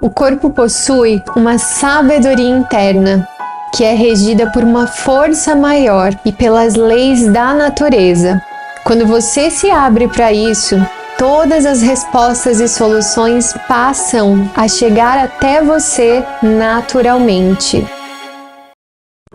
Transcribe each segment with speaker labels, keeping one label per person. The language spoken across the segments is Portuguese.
Speaker 1: O corpo possui uma sabedoria interna, que é regida por uma força maior e pelas leis da natureza. Quando você se abre para isso, todas as respostas e soluções passam a chegar até você naturalmente.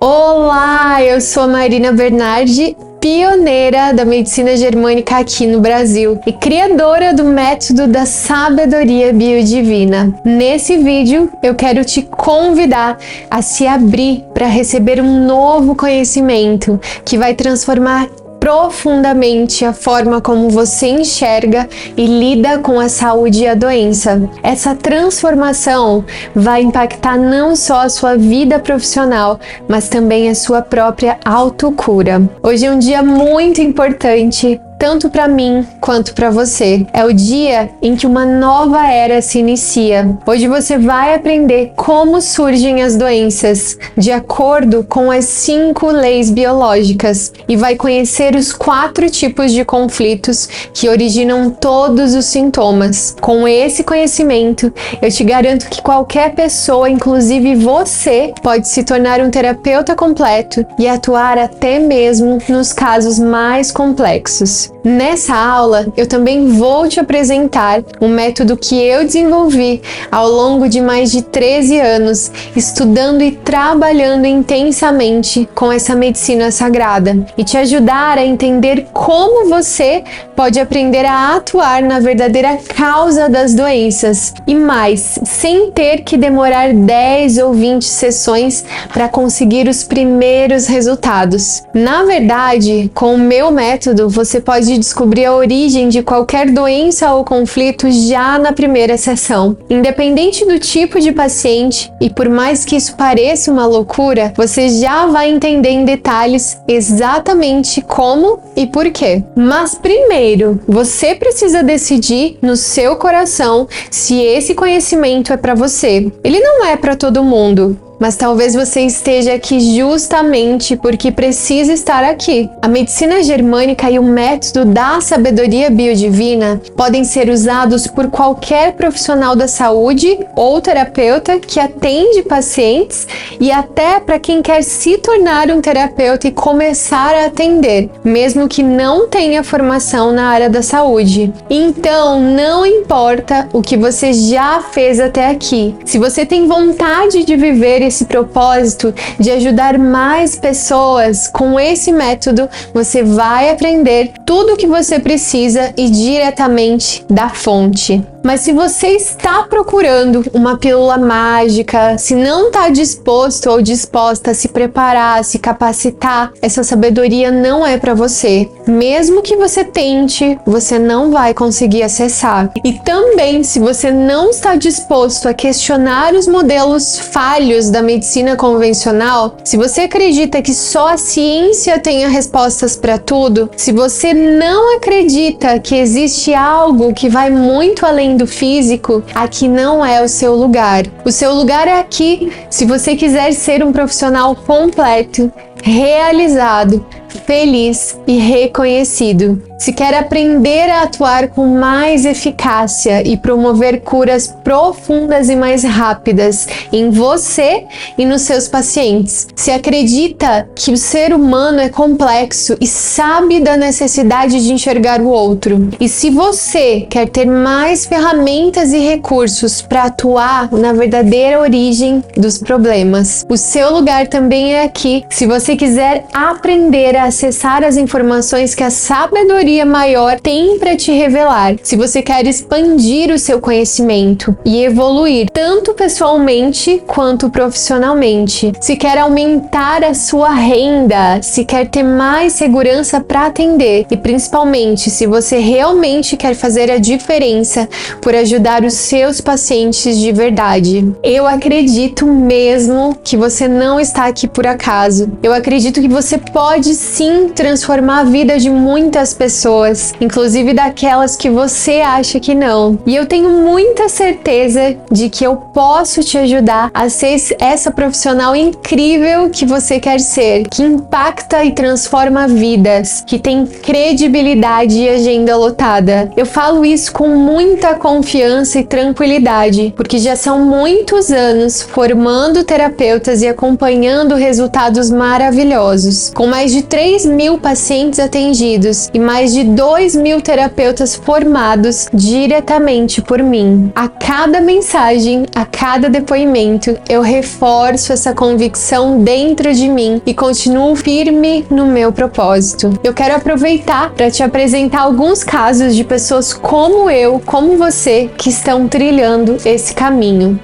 Speaker 1: Olá, eu sou a Marina Bernardi, pioneira da medicina germânica aqui no Brasil e criadora do método da sabedoria biodivina. Nesse vídeo, eu quero te convidar a se abrir para receber um novo conhecimento que vai transformar profundamente a forma como você enxerga e lida com a saúde e a doença. Essa transformação vai impactar não só a sua vida profissional, mas também a sua própria autocura. Hoje é um dia muito importante, tanto para mim quanto para você. É o dia em que uma nova era se inicia. Hoje você vai aprender como surgem as doenças, de acordo com as 5 leis biológicas, e vai conhecer os 4 tipos de conflitos que originam todos os sintomas. Com esse conhecimento, eu te garanto que qualquer pessoa, inclusive você, pode se tornar um terapeuta completo e atuar até mesmo nos casos mais complexos. Nessa aula, eu também vou te apresentar um método que eu desenvolvi ao longo de mais de 13 anos, estudando e trabalhando intensamente com essa medicina sagrada, e te ajudar a entender como você pode aprender a atuar na verdadeira causa das doenças, e mais, sem ter que demorar 10 ou 20 sessões para conseguir os primeiros resultados. Na verdade, com o meu método, você pode descobrir a origem de qualquer doença ou conflito já na primeira sessão. Independente do tipo de paciente, e por mais que isso pareça uma loucura, você já vai entender em detalhes exatamente como e por quê. Mas primeiro, você precisa decidir no seu coração se esse conhecimento é para você. Ele não é para todo mundo, mas talvez você esteja aqui justamente porque precisa estar aqui. A medicina germânica e o método da sabedoria biodivina podem ser usados por qualquer profissional da saúde ou terapeuta que atende pacientes, e até para quem quer se tornar um terapeuta e começar a atender, mesmo que não tenha formação na área da saúde. Então, não importa o que você já fez até aqui, se você tem vontade de viver esse propósito de ajudar mais pessoas, com esse método você vai aprender tudo o que você precisa e diretamente da fonte. Mas se você está procurando uma pílula mágica, se não está disposto ou disposta a se preparar, a se capacitar, essa sabedoria não é para você. Mesmo que você tente, você não vai conseguir acessar. E também, se você não está disposto a questionar os modelos falhos da medicina convencional, se você acredita que só a ciência tenha respostas para tudo, se você não acredita que existe algo que vai muito além do físico, aqui não é o seu lugar. O seu lugar é aqui se você quiser ser um profissional completo, realizado, feliz e reconhecido. Se quer aprender a atuar com mais eficácia e promover curas profundas e mais rápidas em você e nos seus pacientes. Se acredita que o ser humano é complexo e sabe da necessidade de enxergar o outro. E se você quer ter mais ferramentas e recursos para atuar na verdadeira origem dos problemas. O seu lugar também é aqui se você quiser aprender a acessar as informações que a sabedoria maior tem para te revelar, se você quer expandir o seu conhecimento e evoluir tanto pessoalmente quanto profissionalmente, se quer aumentar a sua renda, se quer ter mais segurança para atender e principalmente se você realmente quer fazer a diferença por ajudar os seus pacientes de verdade. Eu acredito mesmo que você não está aqui por acaso. Eu acredito que você pode sim sim transformar a vida de muitas pessoas, inclusive daquelas que você acha que não. E eu tenho muita certeza de que eu posso te ajudar a ser essa profissional incrível que você quer ser, que impacta e transforma vidas, que tem credibilidade e agenda lotada. Eu falo isso com muita confiança e tranquilidade, porque já são muitos anos formando terapeutas e acompanhando resultados maravilhosos, com mais de 3.000 pacientes atendidos e mais de 2.000 terapeutas formados diretamente por mim. A cada mensagem, a cada depoimento, eu reforço essa convicção dentro de mim e continuo firme no meu propósito. Eu quero aproveitar para te apresentar alguns casos de pessoas como eu, como você, que estão trilhando esse caminho.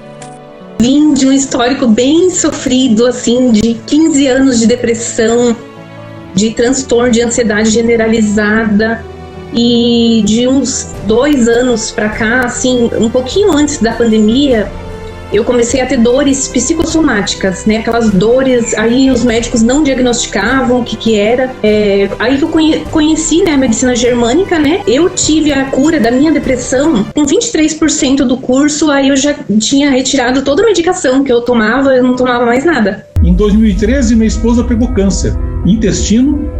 Speaker 2: Vim de um histórico bem sofrido, assim, de 15 anos de depressão, de transtorno de ansiedade generalizada, e de uns 2 anos pra cá, assim, um pouquinho antes da pandemia, eu comecei a ter dores psicossomáticas, né? Aquelas dores, aí os médicos não diagnosticavam o que era. Aí que eu conheci, né, a medicina germânica, né? Eu tive a cura da minha depressão com 23% do curso, aí eu já tinha retirado toda a medicação que eu tomava, eu não tomava mais nada.
Speaker 3: Em 2013, minha esposa pegou câncer, intestino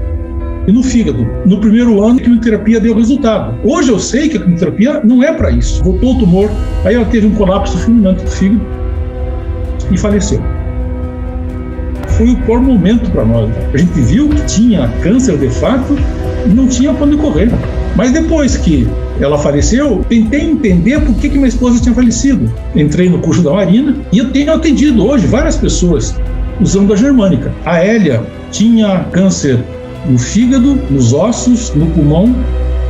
Speaker 3: e no fígado. No primeiro ano, a quimioterapia deu resultado. Hoje eu sei que a quimioterapia não é para isso. Voltou o tumor, aí ela teve um colapso fulminante do fígado e faleceu. Foi o pior momento para nós. A gente viu que tinha câncer de fato e não tinha para onde correr. Mas depois que ela faleceu, tentei entender por que minha esposa tinha falecido. Entrei no curso da Marina e eu tenho atendido hoje várias pessoas usando a germânica. A Hélia tinha câncer no fígado, nos ossos, no pulmão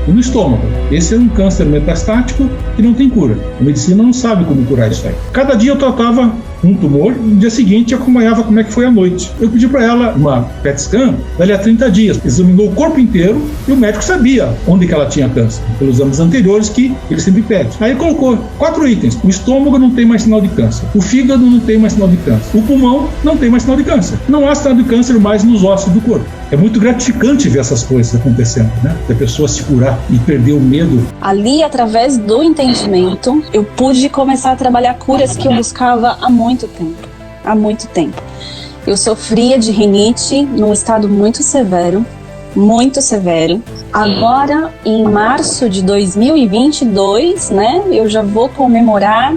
Speaker 3: e no estômago. Esse é um câncer metastático que não tem cura. A medicina não sabe como curar isso aí. Cada dia eu tratava um tumor, no dia seguinte eu acompanhava como é que foi a noite. Eu pedi para ela uma PET scan dali a 30 dias. Examinou o corpo inteiro e o médico sabia onde que ela tinha câncer, pelos exames anteriores que ele sempre pede. Aí colocou 4 itens. O estômago não tem mais sinal de câncer. O fígado não tem mais sinal de câncer. O pulmão não tem mais sinal de câncer. Não há sinal de câncer mais nos ossos do corpo. É muito gratificante ver essas coisas acontecendo, né? A pessoa se curar e perder o medo.
Speaker 4: Ali, através do entendimento, eu pude começar a trabalhar curas que eu buscava há muito tempo. Há muito tempo. Eu sofria de rinite num estado muito severo. Agora, em março de 2022, né, eu já vou comemorar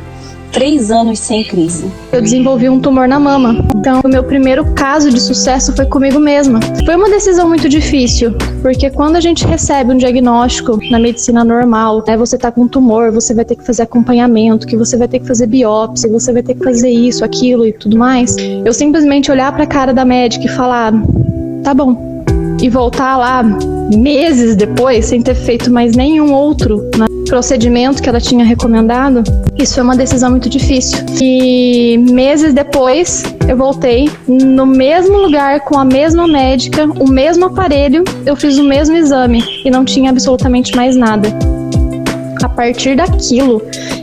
Speaker 4: 3 anos sem crise.
Speaker 5: Eu desenvolvi um tumor na mama. Então, o meu primeiro caso de sucesso foi comigo mesma. Foi uma decisão muito difícil, porque quando a gente recebe um diagnóstico na medicina normal, né, você tá com um tumor, você vai ter que fazer acompanhamento, que você vai ter que fazer biópsia, você vai ter que fazer isso, aquilo e tudo mais. Eu simplesmente olhar pra cara da médica e falar, tá bom. E voltar lá meses depois, sem ter feito mais nenhum outro, né, procedimento que ela tinha recomendado, isso foi uma decisão muito difícil. E meses depois, eu voltei no mesmo lugar, com a mesma médica, o mesmo aparelho, eu fiz o mesmo exame e não tinha absolutamente mais nada. A partir daquilo,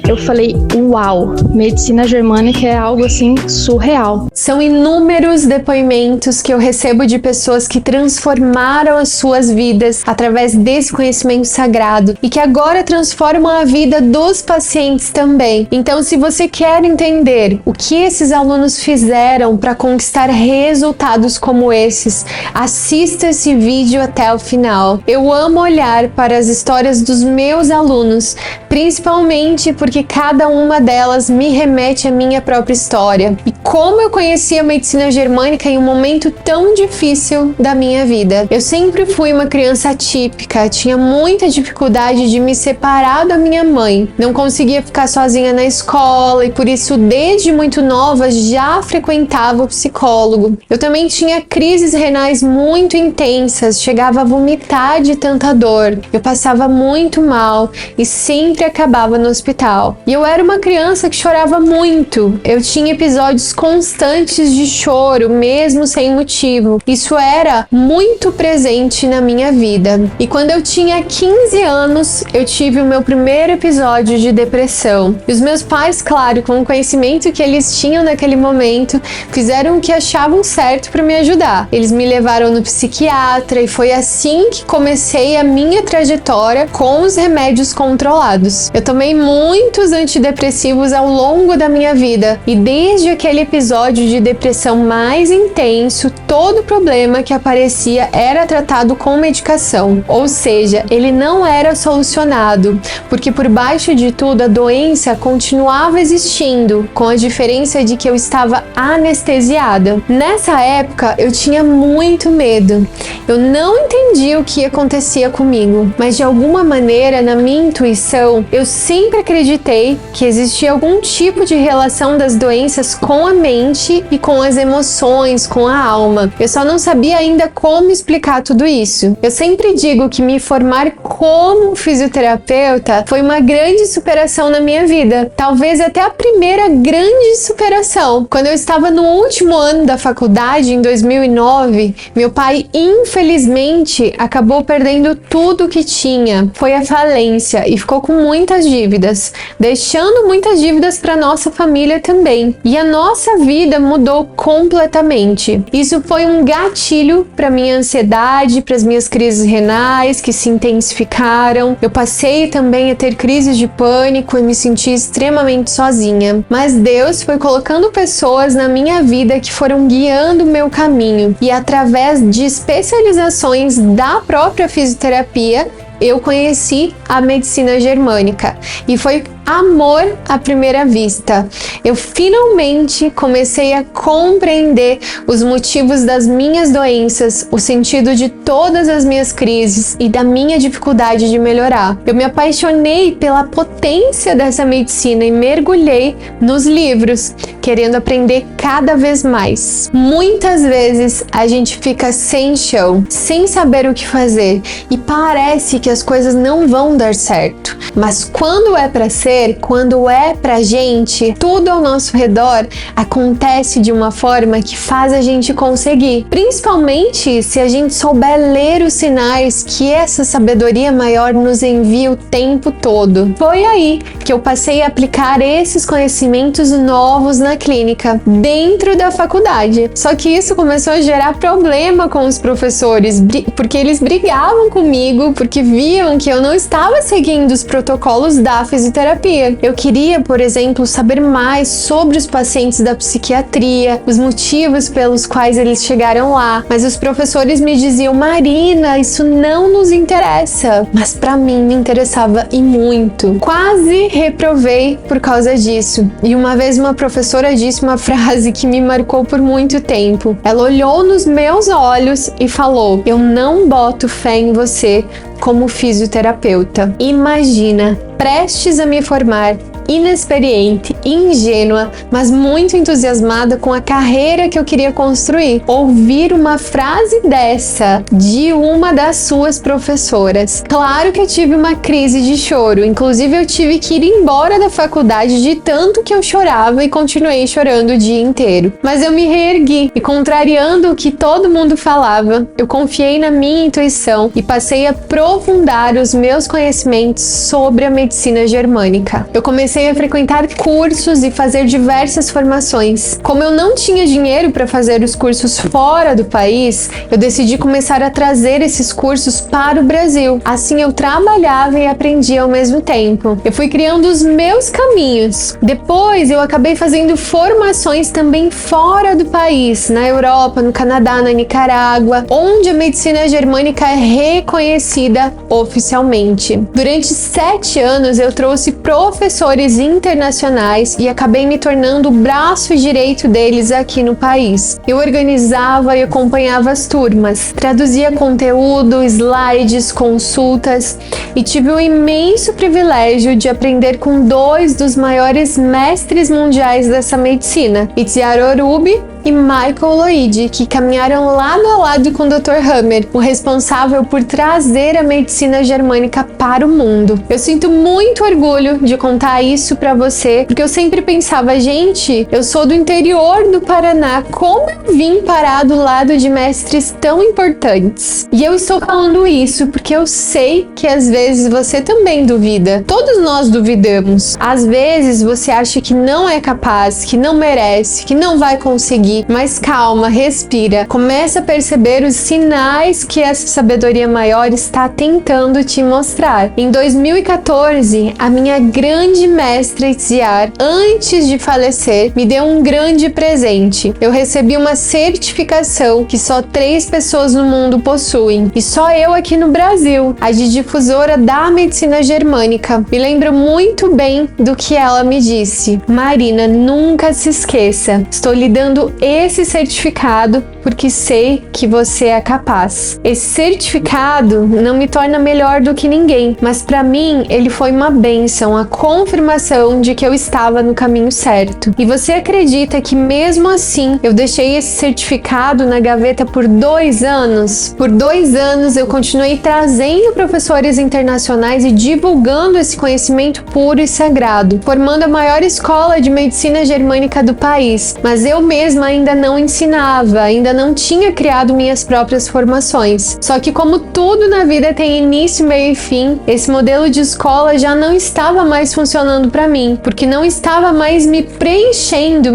Speaker 5: eu falei, uau, medicina germânica é algo assim surreal.
Speaker 1: São inúmeros depoimentos que eu recebo de pessoas que transformaram as suas vidas através desse conhecimento sagrado e que agora transformam a vida dos pacientes também. Então, se você quer entender o que esses alunos fizeram para conquistar resultados como esses, assista esse vídeo até o final. Eu amo olhar para as histórias dos meus alunos, principalmente porque cada uma delas me remete à minha própria história. E como eu conheci a medicina germânica em um momento tão difícil da minha vida. Eu sempre fui uma criança atípica, tinha muita dificuldade de me separar da minha mãe. Não conseguia ficar sozinha na escola e por isso desde muito nova já frequentava o psicólogo. Eu também tinha crises renais muito intensas, chegava a vomitar de tanta dor. Eu passava muito mal e sempre acabava no hospital. hospital. E eu era uma criança que chorava muito. Eu tinha episódios constantes de choro, mesmo sem motivo. Isso era muito presente na minha vida. E quando eu tinha 15 anos, eu tive o meu primeiro episódio de depressão. E os meus pais, claro, com o conhecimento que eles tinham naquele momento, fizeram o que achavam certo para me ajudar. Eles me levaram no psiquiatra e foi assim que comecei a minha trajetória com os remédios controlados. Eu tomei muitos antidepressivos ao longo da minha vida e desde aquele episódio de depressão mais intenso, todo problema que aparecia era tratado com medicação. Ou seja, ele não era solucionado, porque por baixo de tudo a doença continuava existindo, com a diferença de que eu estava anestesiada. Nessa época eu tinha muito medo. Eu não entendia o que acontecia comigo, mas de alguma maneira, na minha intuição, eu sempre acreditei que existia algum tipo de relação das doenças com a mente e com as emoções, com a alma. Eu só não sabia ainda como explicar tudo isso. Eu sempre digo que me formar como fisioterapeuta foi uma grande superação na minha vida. Talvez até a primeira grande superação. Quando eu estava no último ano da faculdade, em 2009, meu pai, infelizmente, acabou perdendo tudo que tinha. Foi à falência e ficou com muitas dívidas, deixando muitas dívidas para nossa família também. E a nossa vida mudou completamente. Isso foi um gatilho para minha ansiedade, para as minhas crises renais que se intensificaram. Eu passei também a ter crises de pânico e me senti extremamente sozinha. Mas Deus foi colocando pessoas na minha vida que foram guiando o meu caminho. E através de especializações da própria fisioterapia, eu conheci a medicina germânica e foi amor à primeira vista. Eu finalmente comecei a compreender os motivos das minhas doenças, o sentido de todas as minhas crises e da minha dificuldade de melhorar. Eu me apaixonei pela potência dessa medicina e mergulhei nos livros, querendo aprender cada vez mais. Muitas vezes a gente fica sem chão, sem saber o que fazer e parece que as coisas não vão dar certo. Mas quando é para ser, quando é pra gente, tudo ao nosso redor acontece de uma forma que faz a gente conseguir. Principalmente se a gente souber ler os sinais que essa sabedoria maior nos envia o tempo todo. Foi aí que eu passei a aplicar esses conhecimentos novos na clínica, dentro da faculdade. Só que isso começou a gerar problema com os professores, porque eles brigavam comigo, porque viam que eu não estava seguindo os protocolos da fisioterapia. Eu queria, por exemplo, saber mais sobre os pacientes da psiquiatria, os motivos pelos quais eles chegaram lá, mas os professores me diziam: Marina, isso não nos interessa. Mas pra mim me interessava e muito. Quase reprovei por causa disso. E uma vez uma professora disse uma frase que me marcou por muito tempo. Ela olhou nos meus olhos e falou: eu não boto fé em você como fisioterapeuta. Imagina, prestes a me formar, inexperiente, ingênua, mas muito entusiasmada com a carreira que eu queria construir. Ouvir uma frase dessa de uma das suas professoras. Claro que eu tive uma crise de choro, inclusive eu tive que ir embora da faculdade de tanto que eu chorava e continuei chorando o dia inteiro. Mas eu me reergui e, contrariando o que todo mundo falava, eu confiei na minha intuição e passei a aprofundar os meus conhecimentos sobre a medicina germânica. Eu comecei a frequentar cursos e fazer diversas formações. Como eu não tinha dinheiro para fazer os cursos fora do país, eu decidi começar a trazer esses cursos para o Brasil. Assim eu trabalhava e aprendia ao mesmo tempo. Eu fui criando os meus caminhos. Depois eu acabei fazendo formações também fora do país, na Europa, no Canadá, na Nicarágua, onde a medicina germânica é reconhecida oficialmente. Durante 7 anos eu trouxe professores internacionais e acabei me tornando o braço direito deles aqui no país. Eu organizava e acompanhava as turmas, traduzia conteúdo, slides, consultas e tive o imenso privilégio de aprender com 2 dos maiores mestres mundiais dessa medicina, Itziar Orubi e Michael Lloyd, que caminharam lado a lado com o Dr. Hammer, o responsável por trazer a medicina germânica para o mundo. Eu sinto muito orgulho de contar isso pra você, porque eu sempre pensava, gente, eu sou do interior do Paraná, como eu vim parar do lado de mestres tão importantes? E eu estou falando isso porque eu sei que às vezes você também duvida. Todos nós duvidamos. Às vezes você acha que não é capaz, que não merece, que não vai conseguir, mas calma, respira. Começa a perceber os sinais que essa sabedoria maior está tentando te mostrar. Em 2014, a minha grande mestra Itziar, antes de falecer, me deu um grande presente. Eu recebi uma certificação que só 3 pessoas no mundo possuem, e só eu aqui no Brasil, a de difusora da medicina germânica. Me lembro muito bem do que ela me disse: Marina, nunca se esqueça, estou lhe dando esse certificado porque sei que você é capaz. Esse certificado não me torna melhor do que ninguém, mas para mim ele foi uma bênção, a confirmação de que eu estava no caminho certo. E você acredita que mesmo assim eu deixei esse certificado na gaveta por 2 anos? Por 2 anos eu continuei trazendo professores internacionais e divulgando esse conhecimento puro e sagrado, formando a maior escola de medicina germânica do país, mas eu mesma ainda não ensinava, ainda não tinha criado minhas próprias formações. Só que como tudo na vida tem início, meio e fim, esse modelo de escola já não estava mais funcionando para mim, porque não estava mais me preenchendo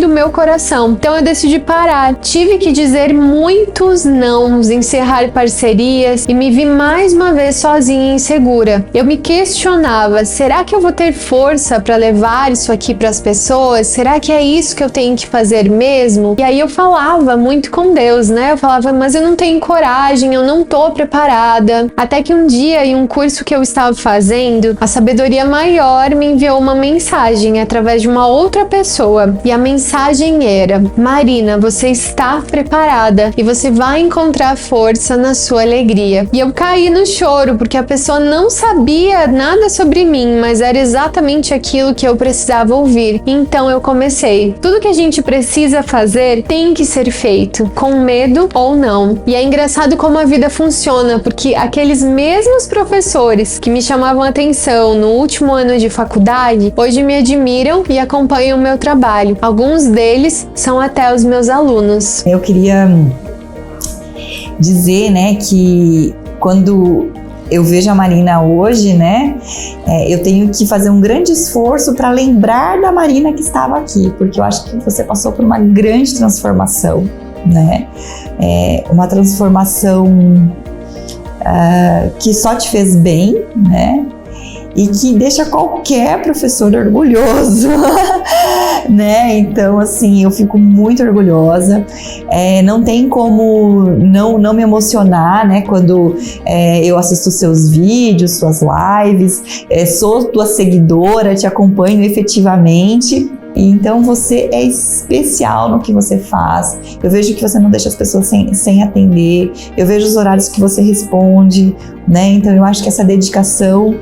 Speaker 1: o meu coração. Então eu decidi parar. Tive que dizer muitos nãos, encerrar parcerias e me vi mais uma vez sozinha e insegura. Eu me questionava, será que eu vou ter força para levar isso aqui para as pessoas? Será que é isso que eu tenho que fazer mesmo? E aí eu falava muito com Deus, né? Eu falava, mas eu não tenho coragem, eu não tô preparada. Até que um dia, em um curso que eu estava fazendo, a sabedoria maior me enviou uma mensagem através de uma outra pessoa. E a mensagem era: Marina, você está preparada e você vai encontrar força na sua alegria. E eu caí no choro, porque a pessoa não sabia nada sobre mim, mas era exatamente aquilo que eu precisava ouvir. Então eu comecei. Tudo que a gente precisa fazer tem que ser feito, com medo ou não. E é engraçado como a vida funciona, porque aqueles mesmos professores que me chamavam a atenção no último ano de faculdade, hoje me admiram e acompanham o meu trabalho. Alguns deles são até os meus alunos.
Speaker 6: Eu queria dizer, né, que quando eu vejo a Marina hoje, né, eu tenho que fazer um grande esforço para lembrar da Marina que estava aqui, porque eu acho que você passou por uma grande transformação, né, uma transformação que só te fez bem, né, e que deixa qualquer professor orgulhoso, né? Então, assim, eu fico muito orgulhosa. Não tem como não me emocionar, né? Quando eu assisto seus vídeos, suas lives, sou tua seguidora, te acompanho efetivamente. Então você é especial no que você faz. Eu vejo que você não deixa as pessoas sem atender. Eu vejo os horários que você responde, né? Então eu acho que essa dedicação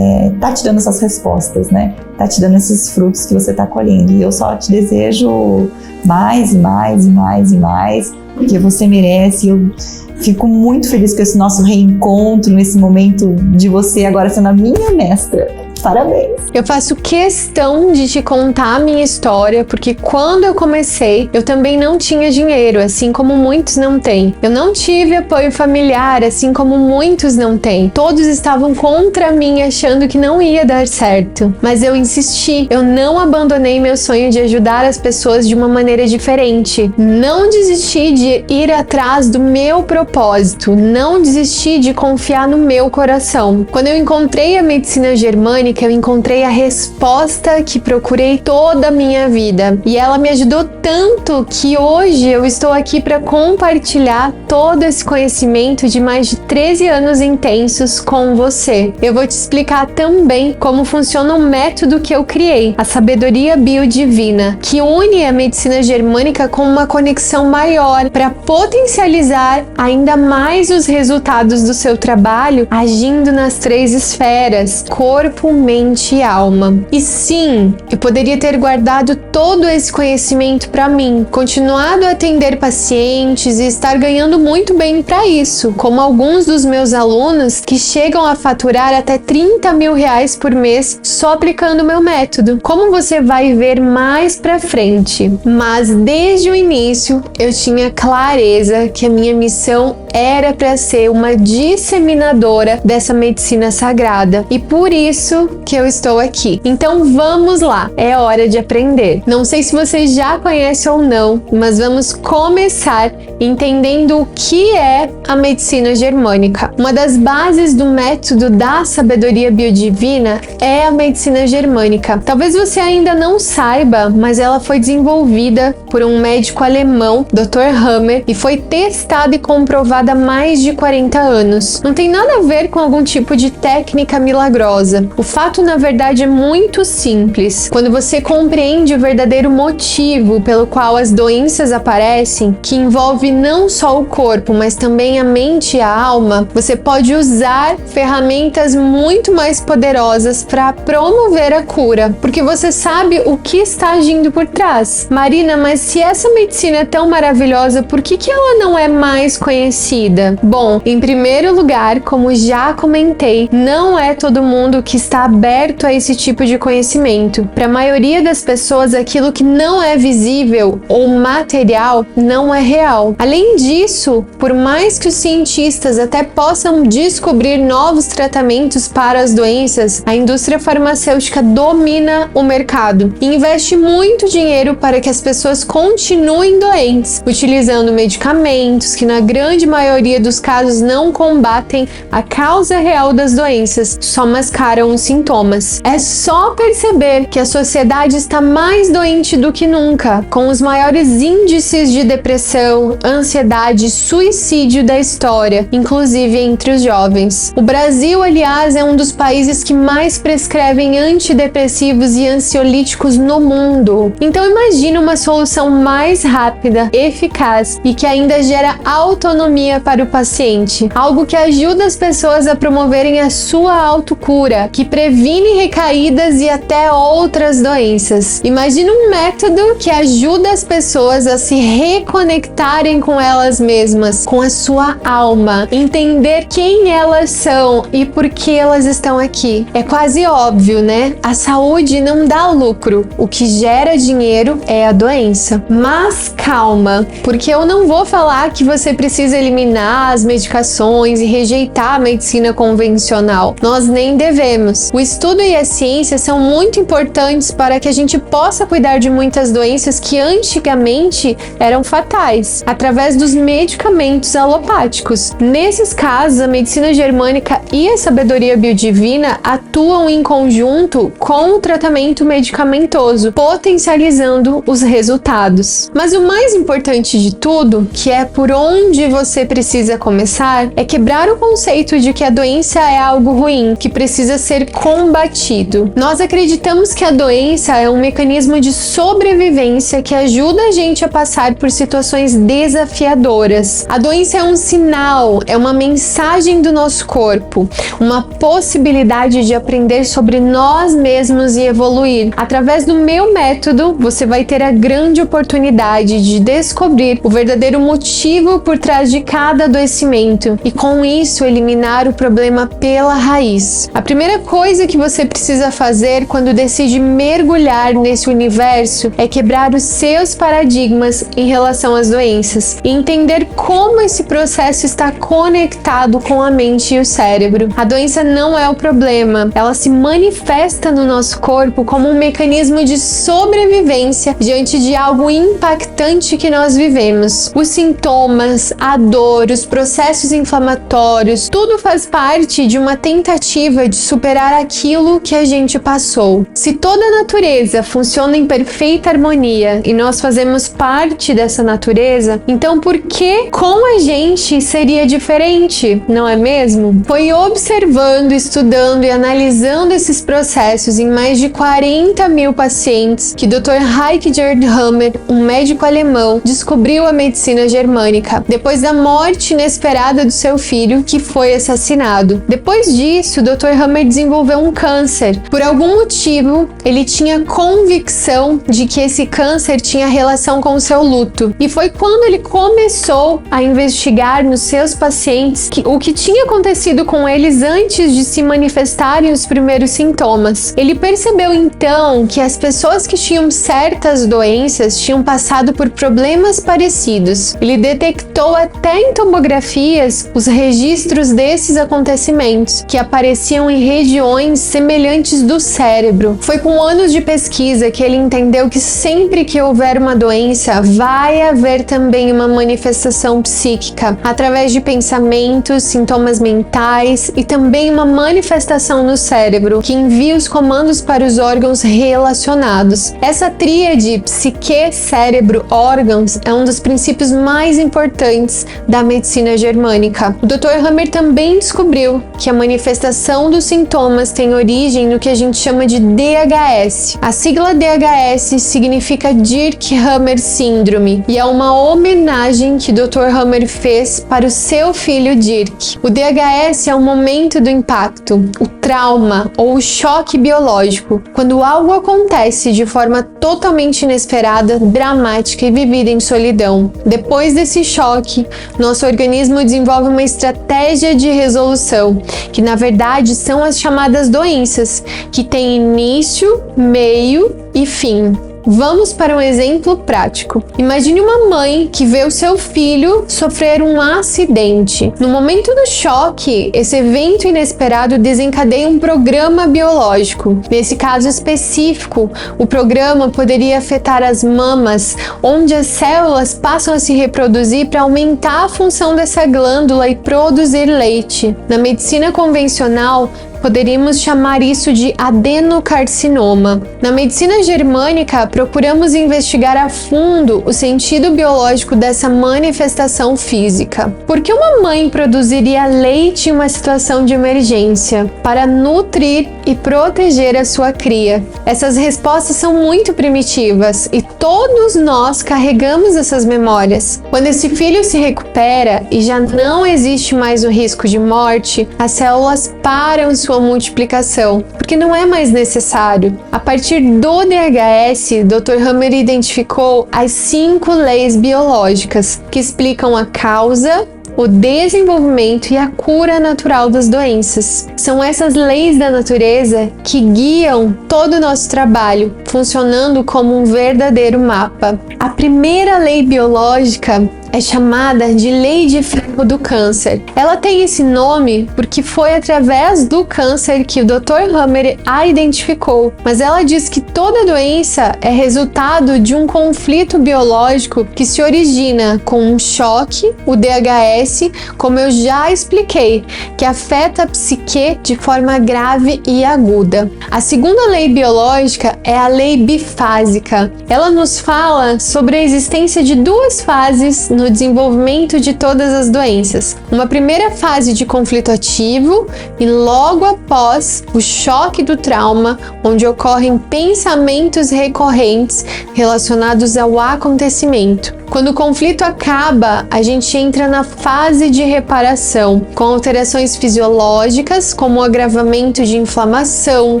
Speaker 6: tá te dando essas respostas, né? Tá te dando esses frutos que você tá colhendo. E eu só te desejo mais e mais e mais e mais, porque você merece. Eu fico muito feliz com esse nosso reencontro, nesse momento de você agora sendo a minha mestra. Parabéns!
Speaker 1: Eu faço questão de te contar a minha história, porque quando eu comecei, eu também não tinha dinheiro, assim como muitos não têm. Eu não tive apoio familiar, assim como muitos não têm. Todos estavam contra mim, achando que não ia dar certo. Mas eu insisti, eu não abandonei meu sonho de ajudar as pessoas de uma maneira diferente. Não desisti de ir atrás do meu propósito. Não desisti de confiar no meu coração. Quando eu encontrei a medicina germânica, eu encontrei a resposta que procurei toda a minha vida. E ela me ajudou tanto que hoje eu estou aqui para compartilhar todo esse conhecimento de mais de 13 anos intensos com você. Eu vou te explicar também como funciona o método que eu criei, a sabedoria biodivina, que une a medicina germânica com uma conexão maior para potencializar ainda mais os resultados do seu trabalho, agindo nas 3 esferas: corpo, mente e alma. E sim, eu poderia ter guardado todo esse conhecimento para mim, continuado a atender pacientes e estar ganhando muito bem para isso, como alguns dos meus alunos que chegam a faturar até 30 mil reais por mês só aplicando o meu método, como você vai ver mais pra frente. Mas desde o início eu tinha clareza que a minha missão era para ser uma disseminadora dessa medicina sagrada, e por isso que eu estou aqui. Então vamos lá, é hora de aprender. Não sei se você já conhece ou não, mas vamos começar entendendo o que é a medicina germânica. Uma das bases do método da sabedoria biodivina é a medicina germânica. Talvez você ainda não saiba, mas ela foi desenvolvida por um médico alemão, Dr. Hammer, e foi testada e comprovada há mais de 40 anos. Não tem nada a ver com algum tipo de técnica milagrosa. O fato, na verdade, é muito simples. Quando você compreende o verdadeiro motivo pelo qual as doenças aparecem, que envolve não só o corpo, mas também a mente e a alma, você pode usar ferramentas muito mais poderosas para promover a cura, porque você sabe o que está agindo por trás. Marina, mas se essa medicina é tão maravilhosa, por que ela não é mais conhecida? Bom, em primeiro lugar, como já comentei, não é todo mundo que está aberto a esse tipo de conhecimento. Para a maioria das pessoas, aquilo que não é visível ou material não é real. Além disso, por mais que os cientistas até possam descobrir novos tratamentos para as doenças, a indústria farmacêutica domina o mercado e investe muito dinheiro para que as pessoas continuem doentes, utilizando medicamentos que na grande maioria dos casos não combatem a causa real das doenças, só mascaram os sintomas. É só perceber que a sociedade está mais doente do que nunca, com os maiores índices de depressão, ansiedade e suicídio da história, inclusive entre os jovens. O Brasil, aliás, é um dos países que mais prescrevem antidepressivos e ansiolíticos no mundo. Então imagine uma solução mais rápida, eficaz e que ainda gera autonomia para o paciente. Algo que ajuda as pessoas a promoverem a sua autocura, que previne recaídas e até outras doenças. Imagine um método que ajuda as pessoas a se reconectarem com elas mesmas, com a sua alma, entender quem elas são e por que elas estão aqui. É quase óbvio, né? A saúde não dá lucro. O que gera dinheiro é a doença. Mas calma, porque eu não vou falar que você precisa eliminar as medicações e rejeitar a medicina convencional. Nós nem devemos. O estudo e a ciência são muito importantes para que a gente possa cuidar de muitas doenças que antigamente eram fatais, através dos medicamentos alopáticos. Nesses casos, a medicina germânica e a sabedoria biodivina atuam em conjunto com o tratamento medicamentoso, potencializando os resultados. Mas o mais importante de tudo, que é por onde você precisa começar, é quebrar o conceito de que a doença é algo ruim, que precisa ser combatido. Nós acreditamos que a doença é um mecanismo de sobrevivência que ajuda a gente a passar por situações desafiadoras. A doença é um sinal, é uma mensagem do nosso corpo, uma possibilidade de aprender sobre nós mesmos e evoluir. Através do meu método, você vai ter a grande oportunidade de descobrir o verdadeiro motivo por trás de cada adoecimento e, com isso, eliminar o problema pela raiz. A primeira coisa que você precisa fazer quando decide mergulhar nesse universo é quebrar os seus paradigmas em relação às doenças e entender como esse processo está conectado com a mente e o cérebro. A doença não é o problema, ela se manifesta no nosso corpo como um mecanismo de sobrevivência diante de algo impactante que nós vivemos. Os sintomas, a dor, os processos inflamatórios, tudo faz parte de uma tentativa de superar aquilo que a gente passou. Se toda a natureza funciona em perfeita harmonia e nós fazemos parte dessa natureza, então por que com a gente seria diferente, não é mesmo? Foi observando, estudando e analisando esses processos em mais de 40 mil pacientes que Dr. Heike Gerd Hammer, um médico alemão, descobriu a medicina germânica depois da morte inesperada do seu filho, que foi assassinado. Depois disso, Dr. Hammer desenvolveu desenvolveu um câncer. Por algum motivo, ele tinha convicção de que esse câncer tinha relação com o seu luto. E foi quando ele começou a investigar nos seus pacientes o que tinha acontecido com eles antes de se manifestarem os primeiros sintomas. Ele percebeu então que as pessoas que tinham certas doenças tinham passado por problemas parecidos. Ele detectou até em tomografias os registros desses acontecimentos, que apareciam em regiões semelhantes do cérebro. Foi com anos de pesquisa que ele entendeu que sempre que houver uma doença, vai haver também uma manifestação psíquica, através de pensamentos, sintomas mentais e também uma manifestação no cérebro, que envia os comandos para os órgãos relacionados. Essa tríade psique, cérebro, órgãos é um dos princípios mais importantes da medicina germânica. O Dr. Hammer também descobriu que a manifestação dos sintomas tem origem no que a gente chama de DHS. A sigla DHS significa Dirk-Hammer Syndrome e é uma homenagem que Dr. Hammer fez para o seu filho Dirk. O DHS é o momento do impacto, o trauma ou o choque biológico, quando algo acontece de forma totalmente inesperada, dramática e vivida em solidão. Depois desse choque, nosso organismo desenvolve uma estratégia de resolução, que na verdade são as chamadas doenças, que têm início, meio e fim. Vamos para um exemplo prático. Imagine uma mãe que vê o seu filho sofrer um acidente. No momento do choque, esse evento inesperado desencadeia um programa biológico. Nesse caso específico, o programa poderia afetar as mamas, onde as células passam a se reproduzir para aumentar a função dessa glândula e produzir leite. Na medicina convencional, poderíamos chamar isso de adenocarcinoma. Na medicina germânica, procuramos investigar a fundo o sentido biológico dessa manifestação física. Por que uma mãe produziria leite em uma situação de emergência? Para nutrir e proteger a sua cria. Essas respostas são muito primitivas e todos nós carregamos essas memórias. Quando esse filho se recupera e já não existe mais o risco de morte, as células param sua multiplicação, porque não é mais necessário. A partir do DHS, Dr. Hammer identificou as 5 leis biológicas que explicam a causa, o desenvolvimento e a cura natural das doenças. São essas leis da natureza que guiam todo o nosso trabalho, funcionando como um verdadeiro mapa. A primeira lei biológica é chamada de Lei de Ferro do Câncer. Ela tem esse nome porque foi através do câncer que o Dr. Hammer a identificou, mas ela diz que toda doença é resultado de um conflito biológico que se origina com um choque, o DHS, como eu já expliquei, que afeta a psique de forma grave e aguda. A segunda lei biológica é a lei bifásica. Ela nos fala sobre a existência de 2 fases no desenvolvimento de todas as doenças. Uma primeira fase de conflito ativo e logo após o choque do trauma, onde ocorrem pensamentos recorrentes relacionados ao acontecimento. Quando o conflito acaba, a gente entra na fase de reparação, com alterações fisiológicas, como o agravamento de inflamação,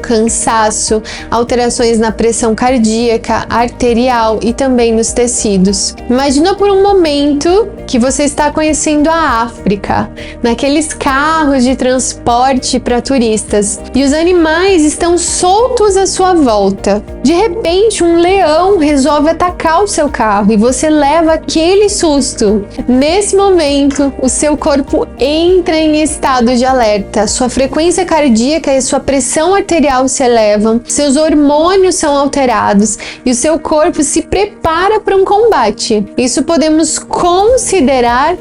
Speaker 1: cansaço, alterações na pressão cardíaca, arterial e também nos tecidos. Imagina por um momento que você está conhecendo a África, naqueles carros de transporte para turistas, e os animais estão soltos à sua volta. De repente, um leão resolve atacar o seu carro e você leva aquele susto. Nesse momento, o seu corpo entra em estado de alerta, sua frequência cardíaca e sua pressão arterial se elevam, seus hormônios são alterados e o seu corpo se prepara para um combate. Isso podemos considerar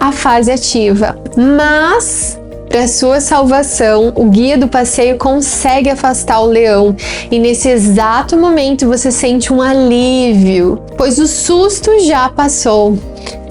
Speaker 1: a fase ativa. Mas para sua salvação, o guia do passeio consegue afastar o leão e nesse exato momento você sente um alívio, pois o susto já passou.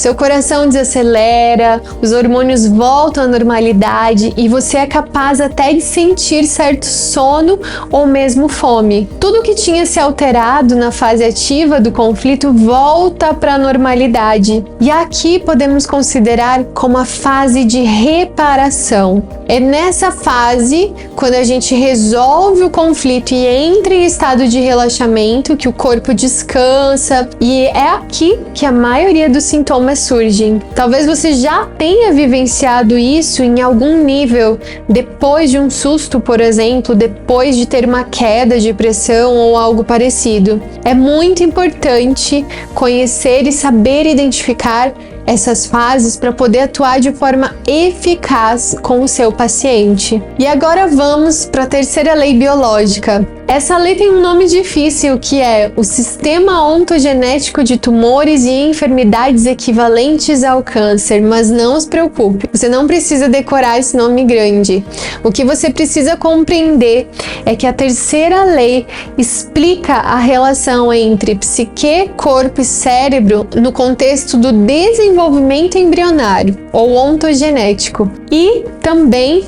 Speaker 1: Seu coração desacelera, os hormônios voltam à normalidade e você é capaz até de sentir certo sono ou mesmo fome. Tudo que tinha se alterado na fase ativa do conflito volta para a normalidade. E aqui podemos considerar como a fase de reparação. É nessa fase, quando a gente resolve o conflito e entra em estado de relaxamento, que o corpo descansa, e é aqui que a maioria dos sintomas surgem. Talvez você já tenha vivenciado isso em algum nível, depois de um susto, por exemplo, depois de ter uma queda de pressão ou algo parecido. É muito importante conhecer e saber identificar essas fases para poder atuar de forma eficaz com o seu paciente. E agora vamos para a terceira lei biológica. Essa lei tem um nome difícil, que é o Sistema Ontogenético de Tumores e Enfermidades Equivalentes ao Câncer, mas não se preocupe, você não precisa decorar esse nome grande. O que você precisa compreender é que a terceira lei explica a relação entre psique, corpo e cérebro no contexto do desenvolvimento embrionário ou ontogenético e também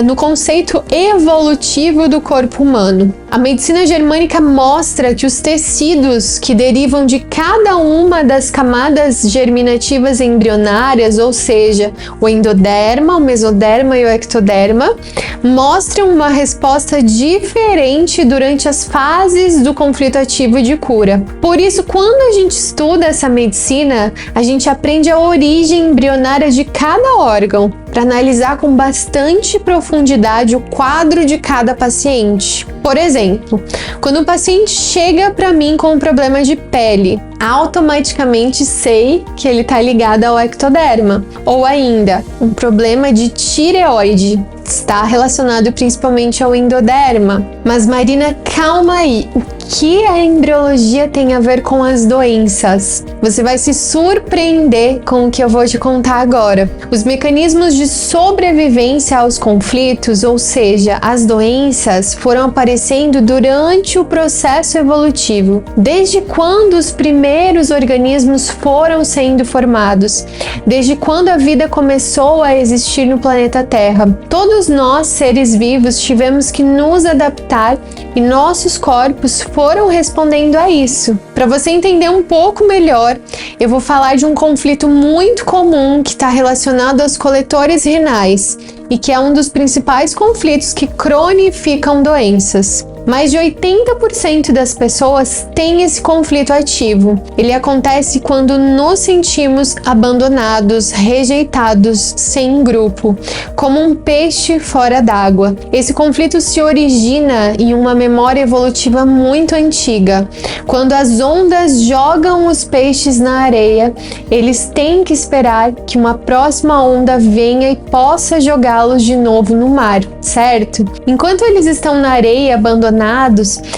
Speaker 1: no conceito evolutivo do corpo humano. A medicina germânica mostra que os tecidos que derivam de cada uma das camadas germinativas embrionárias, ou seja, o endoderma, o mesoderma e o ectoderma, mostram uma resposta diferente durante as fases do conflito ativo de cura. Por isso, quando a gente estuda essa medicina, a gente aprende a origem embrionária de cada órgão, para analisar com bastante profundidade o quadro de cada paciente. Por exemplo, quando o paciente chega para mim com um problema de pele, automaticamente sei que ele está ligado ao ectoderma. Ou ainda, um problema de tireoide, está relacionado principalmente ao endoderma. Mas Marina, calma aí, o que a embriologia tem a ver com as doenças? Você vai se surpreender com o que eu vou te contar agora. Os mecanismos de sobrevivência aos conflitos, ou seja, as doenças, foram aparecendo durante o processo evolutivo. Desde quando os primeiros organismos foram sendo formados? Desde quando a vida começou a existir no planeta Terra? Todos nós, seres vivos, tivemos que nos adaptar e nossos corpos foram respondendo a isso. Para você entender um pouco melhor, eu vou falar de um conflito muito comum que está relacionado aos coletores renais e que é um dos principais conflitos que cronificam doenças. Mais de 80% das pessoas têm esse conflito ativo. Ele acontece quando nos sentimos abandonados, rejeitados, sem grupo, como um peixe fora d'água. Esse conflito se origina em uma memória evolutiva muito antiga. Quando as ondas jogam os peixes na areia, eles têm que esperar que uma próxima onda venha e possa jogá-los de novo no mar, certo? Enquanto eles estão na areia abandonados,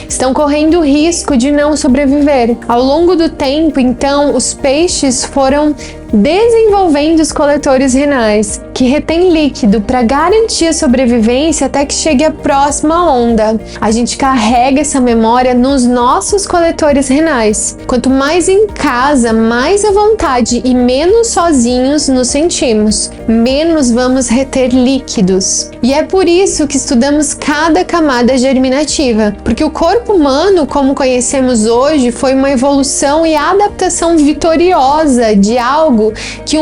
Speaker 1: estão correndo o risco de não sobreviver. Ao longo do tempo, então, os peixes foram desenvolvendo os coletores renais, que retêm líquido para garantir a sobrevivência até que chegue a próxima onda. A gente carrega essa memória nos nossos coletores renais. Quanto mais em casa, mais à vontade e menos sozinhos nos sentimos, menos vamos reter líquidos. E é por isso que estudamos cada camada germinativa, porque o corpo humano, como conhecemos hoje, foi uma evolução e adaptação vitoriosa de algo que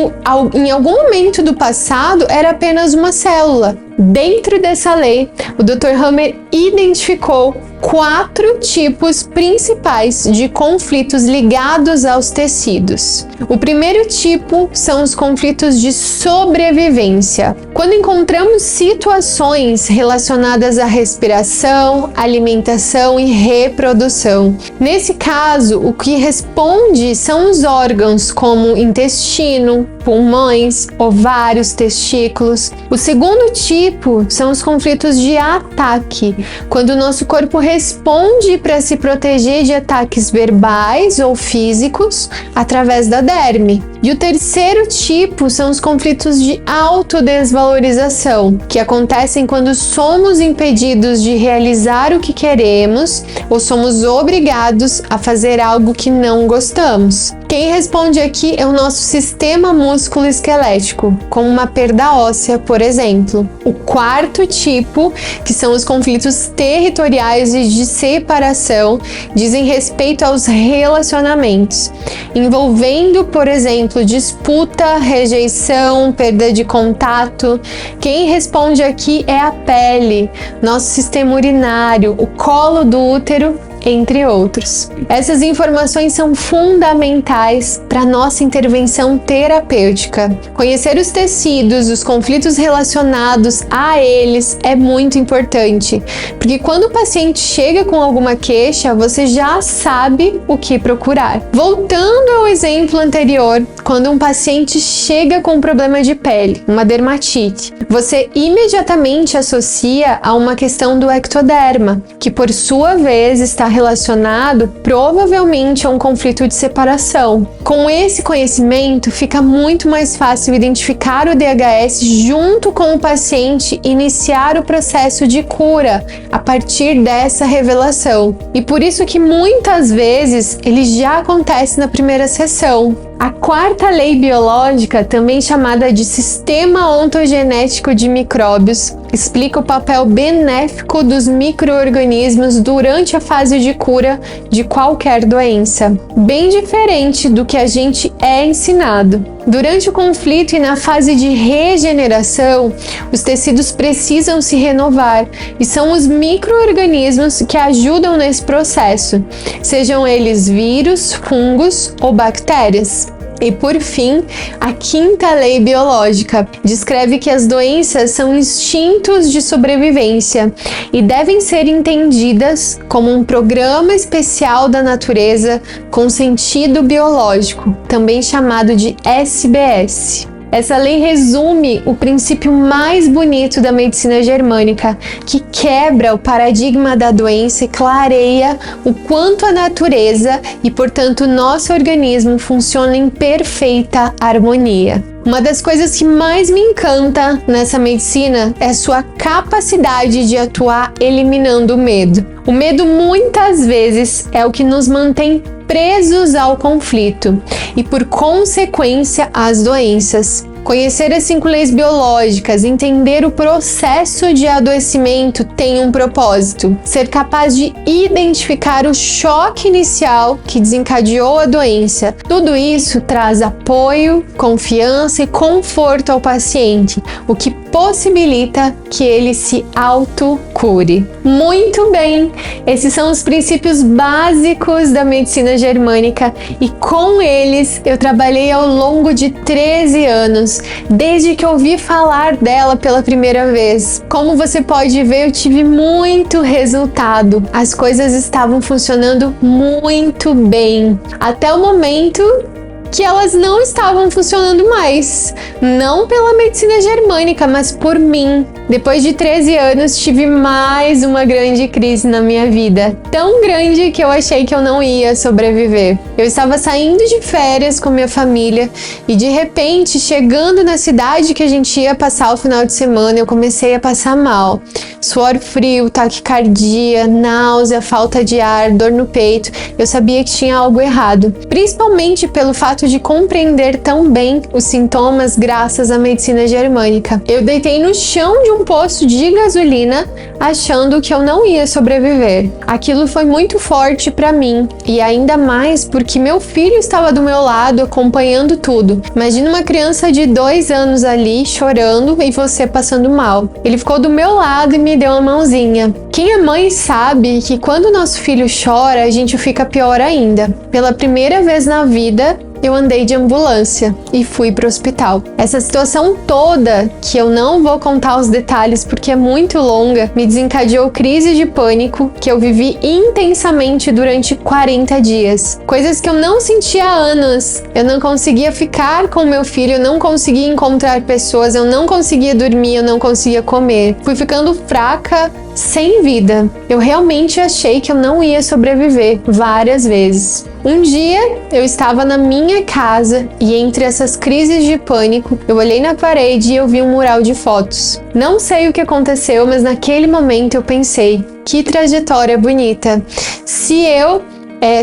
Speaker 1: em algum momento do passado era apenas uma célula. Dentro dessa lei, o Dr. Hammer identificou 4 tipos principais de conflitos ligados aos tecidos. O primeiro tipo são os conflitos de sobrevivência. Quando encontramos situações relacionadas à respiração, alimentação e reprodução. Nesse caso, o que responde são os órgãos como intestino, pulmões, ovários, testículos. O segundo tipo são os conflitos de ataque, quando o nosso corpo responde para se proteger de ataques verbais ou físicos através da derme. E o terceiro tipo são os conflitos de autodesvalorização, que acontecem quando somos impedidos de realizar o que queremos ou somos obrigados a fazer algo que não gostamos. Quem responde aqui é o nosso sistema músculo-esquelético, como uma perda óssea, por exemplo. O quarto tipo, que são os conflitos territoriais e de separação, dizem respeito aos relacionamentos, envolvendo, por exemplo, disputa, rejeição, perda de contato. Quem responde aqui é a pele, nosso sistema urinário, o colo do útero, entre outros. Essas informações são fundamentais para nossa intervenção terapêutica. Conhecer os tecidos, os conflitos relacionados a eles é muito importante, porque quando o paciente chega com alguma queixa, você já sabe o que procurar. Voltando ao exemplo anterior, quando um paciente chega com um problema de pele, uma dermatite, você imediatamente associa a uma questão do ectoderma, que por sua vez está relacionado provavelmente a um conflito de separação. Com esse conhecimento, fica muito mais fácil identificar o DHS junto com o paciente e iniciar o processo de cura a partir dessa revelação. E por isso que muitas vezes ele já acontece na primeira sessão. A quarta lei biológica, também chamada de sistema ontogenético de micróbios, explica o papel benéfico dos micro-organismos durante a fase de cura de qualquer doença, bem diferente do que a gente é ensinado. Durante o conflito e na fase de regeneração, os tecidos precisam se renovar e são os micro-organismos que ajudam nesse processo, sejam eles vírus, fungos ou bactérias. E por fim, a quinta lei biológica descreve que as doenças são instintos de sobrevivência e devem ser entendidas como um programa especial da natureza com sentido biológico, também chamado de SBS. Essa lei resume o princípio mais bonito da medicina germânica, que quebra o paradigma da doença e clareia o quanto a natureza e, portanto, nosso organismo funciona em perfeita harmonia. Uma das coisas que mais me encanta nessa medicina é a sua capacidade de atuar eliminando o medo. O medo muitas vezes é o que nos mantém presos ao conflito e, por consequência, às doenças. Conhecer as 5 leis biológicas, entender o processo de adoecimento tem um propósito: ser capaz de identificar o choque inicial que desencadeou a doença. Tudo isso traz apoio, confiança e conforto ao paciente, o que possibilita que ele se autocure. Muito bem! Esses são os princípios básicos da medicina germânica e com eles eu trabalhei ao longo de 13 anos, desde que ouvi falar dela pela primeira vez. Como você pode ver, eu tive muito resultado. As coisas estavam funcionando muito bem, até o momento que elas não estavam funcionando mais. Não pela medicina germânica, mas por mim. Depois de 13 anos, tive mais uma grande crise na minha vida. Tão grande que eu achei que eu não ia sobreviver. Eu estava saindo de férias com minha família e, de repente, chegando na cidade que a gente ia passar o final de semana, eu comecei a passar mal. Suor frio, taquicardia, náusea, falta de ar, dor no peito. Eu sabia que tinha algo errado, principalmente pelo fato de compreender tão bem os sintomas graças à medicina germânica. Eu deitei no chão de um poço de gasolina, achando que eu não ia sobreviver. Aquilo foi muito forte para mim, e ainda mais porque meu filho estava do meu lado acompanhando tudo. Imagina uma criança de 2 anos ali chorando e você passando mal. Ele ficou do meu lado e me deu uma mãozinha. Quem é mãe sabe que quando o nosso filho chora, a gente fica pior ainda. Pela primeira vez na vida, eu andei de ambulância e fui para o hospital. Essa situação toda, que eu não vou contar os detalhes porque é muito longa, me desencadeou crise de pânico que eu vivi intensamente durante 40 dias. Coisas que eu não sentia há anos. Eu não conseguia ficar com meu filho, eu não conseguia encontrar pessoas, eu não conseguia dormir, eu não conseguia comer. Fui ficando fraca sem vida. Eu realmente achei que eu não ia sobreviver várias vezes. Um dia eu estava na minha casa e entre essas crises de pânico, eu olhei na parede e eu vi um mural de fotos. Não sei o que aconteceu, mas naquele momento eu pensei, que trajetória bonita. Se eu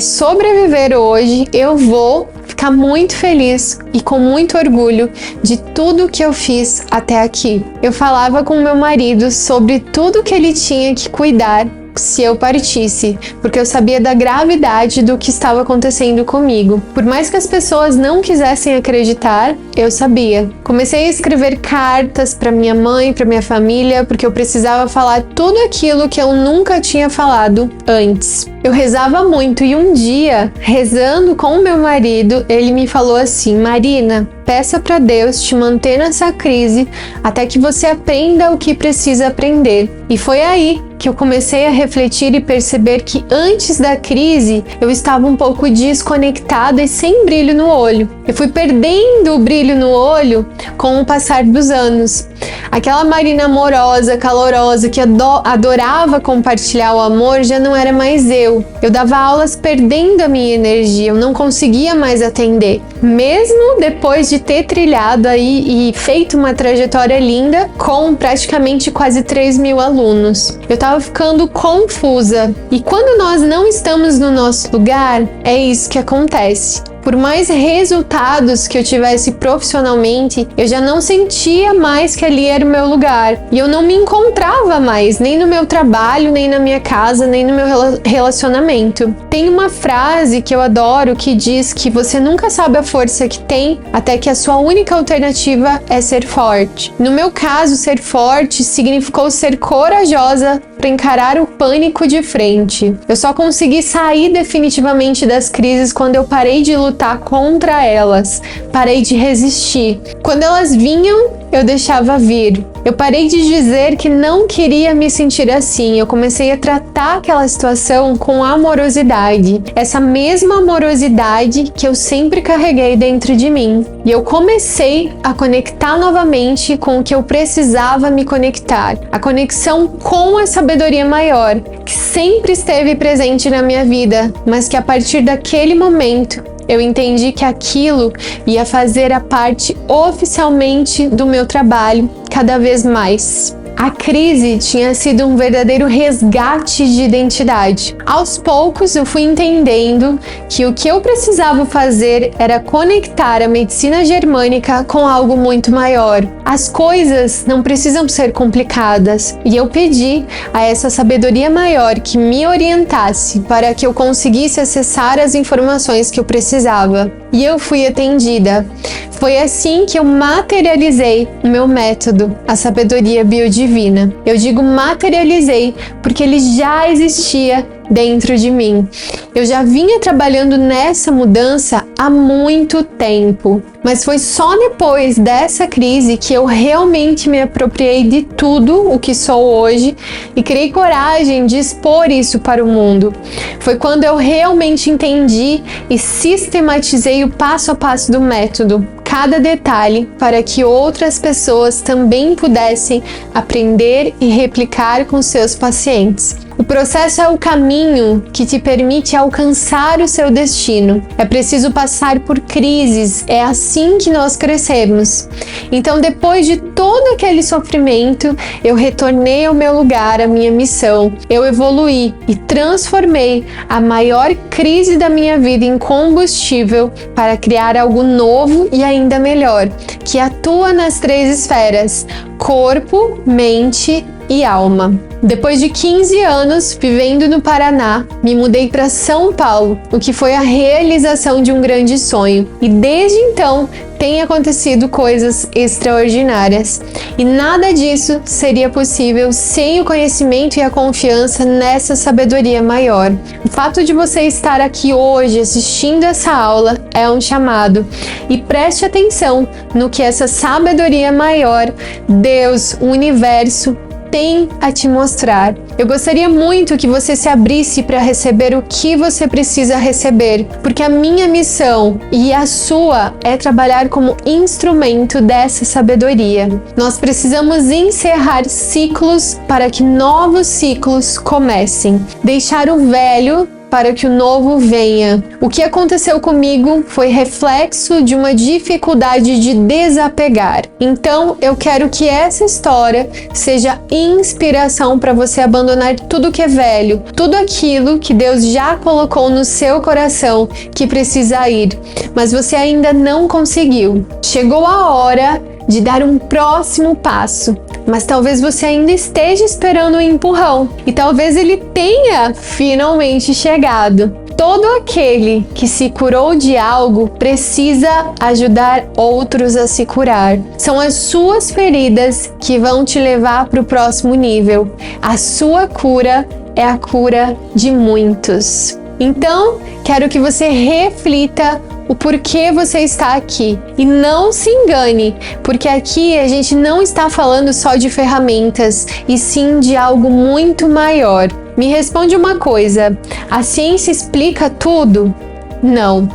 Speaker 1: sobreviver hoje, eu vou ficar muito feliz e com muito orgulho de tudo que eu fiz até aqui. Eu falava com meu marido sobre tudo que ele tinha que cuidar se eu partisse, porque eu sabia da gravidade do que estava acontecendo comigo. Por mais que as pessoas não quisessem acreditar, eu sabia. Comecei a escrever cartas para minha mãe, para minha família, porque eu precisava falar tudo aquilo que eu nunca tinha falado antes. Eu rezava muito e um dia, rezando com o meu marido, ele me falou assim: Marina, peça para Deus te manter nessa crise até que você aprenda o que precisa aprender. E foi aí que eu comecei a refletir e perceber que antes da crise eu estava um pouco desconectada e sem brilho no olho. Eu fui perdendo o brilho no olho com o passar dos anos. Aquela Marina amorosa, calorosa, que adorava compartilhar o amor, já não era mais eu. Eu dava aulas perdendo a minha energia, eu não conseguia mais atender. Mesmo depois de ter trilhado aí e feito uma trajetória linda com praticamente quase 3.000 alunos. Eu estava ficando confusa. E quando nós não estamos no nosso lugar, é isso que acontece. Por mais resultados que eu tivesse profissionalmente, eu já não sentia mais que ali era o meu lugar. E eu não me encontrava mais, nem no meu trabalho, nem na minha casa, nem no meu relacionamento. Tem uma frase que eu adoro que diz que você nunca sabe a força que tem até que a sua única alternativa é ser forte. No meu caso, ser forte significou ser corajosa para encarar o pânico de frente. Eu só consegui sair definitivamente das crises quando eu parei de lutar contra elas, parei de resistir. Quando elas vinham, eu deixava vir. Eu parei de dizer que não queria me sentir assim. Eu comecei a tratar aquela situação com amorosidade. Essa mesma amorosidade que eu sempre carreguei dentro de mim. E eu comecei a conectar novamente com o que eu precisava me conectar. A conexão com a sabedoria maior, que sempre esteve presente na minha vida, mas que a partir daquele momento eu entendi que aquilo ia fazer a parte oficialmente do meu trabalho cada vez mais. A crise tinha sido um verdadeiro resgate de identidade. Aos poucos eu fui entendendo que o que eu precisava fazer era conectar a medicina germânica com algo muito maior. As coisas não precisam ser complicadas e eu pedi a essa sabedoria maior que me orientasse para que eu conseguisse acessar as informações que eu precisava. E eu fui atendida. Foi assim que eu materializei o meu método, a sabedoria biodivina. Eu digo materializei porque ele já existia dentro de mim. Eu já vinha trabalhando nessa mudança há muito tempo, mas foi só depois dessa crise que eu realmente me apropriei de tudo o que sou hoje e criei coragem de expor isso para o mundo. Foi quando eu realmente entendi e sistematizei o passo a passo do método, cada detalhe, para que outras pessoas também pudessem aprender e replicar com seus pacientes. O processo é o caminho que te permite alcançar o seu destino. É preciso passar por crises, é assim que nós crescemos. Então, depois de todo aquele sofrimento, eu retornei ao meu lugar, à minha missão. Eu evoluí e transformei a maior crise da minha vida em combustível para criar algo novo e ainda melhor, que atua nas 3 esferas: corpo, mente e alma. Depois de 15 anos vivendo no Paraná, me mudei para São Paulo, o que foi a realização de um grande sonho. E desde então, tem acontecido coisas extraordinárias. E nada disso seria possível sem o conhecimento e a confiança nessa sabedoria maior. O fato de você estar aqui hoje assistindo essa aula é um chamado. E preste atenção no que essa sabedoria maior, Deus, o universo, tem a te mostrar. Eu gostaria muito que você se abrisse para receber o que você precisa receber, porque a minha missão e a sua é trabalhar como instrumento dessa sabedoria. Nós precisamos encerrar ciclos para que novos ciclos comecem. Deixar o velho para que o novo venha. O que aconteceu comigo foi reflexo de uma dificuldade de desapegar. Então, eu quero que essa história seja inspiração para você abandonar tudo que é velho, tudo aquilo que Deus já colocou no seu coração que precisa ir, mas você ainda não conseguiu. Chegou a hora de dar um próximo passo, mas talvez você ainda esteja esperando um empurrão e talvez ele tenha finalmente chegado. Todo aquele que se curou de algo precisa ajudar outros a se curar. São as suas feridas que vão te levar para o próximo nível. A sua cura é a cura de muitos. Então, quero que você reflita o porquê você está aqui. E não se engane, porque aqui a gente não está falando só de ferramentas, e sim de algo muito maior. Me responde uma coisa: a ciência explica tudo? Não.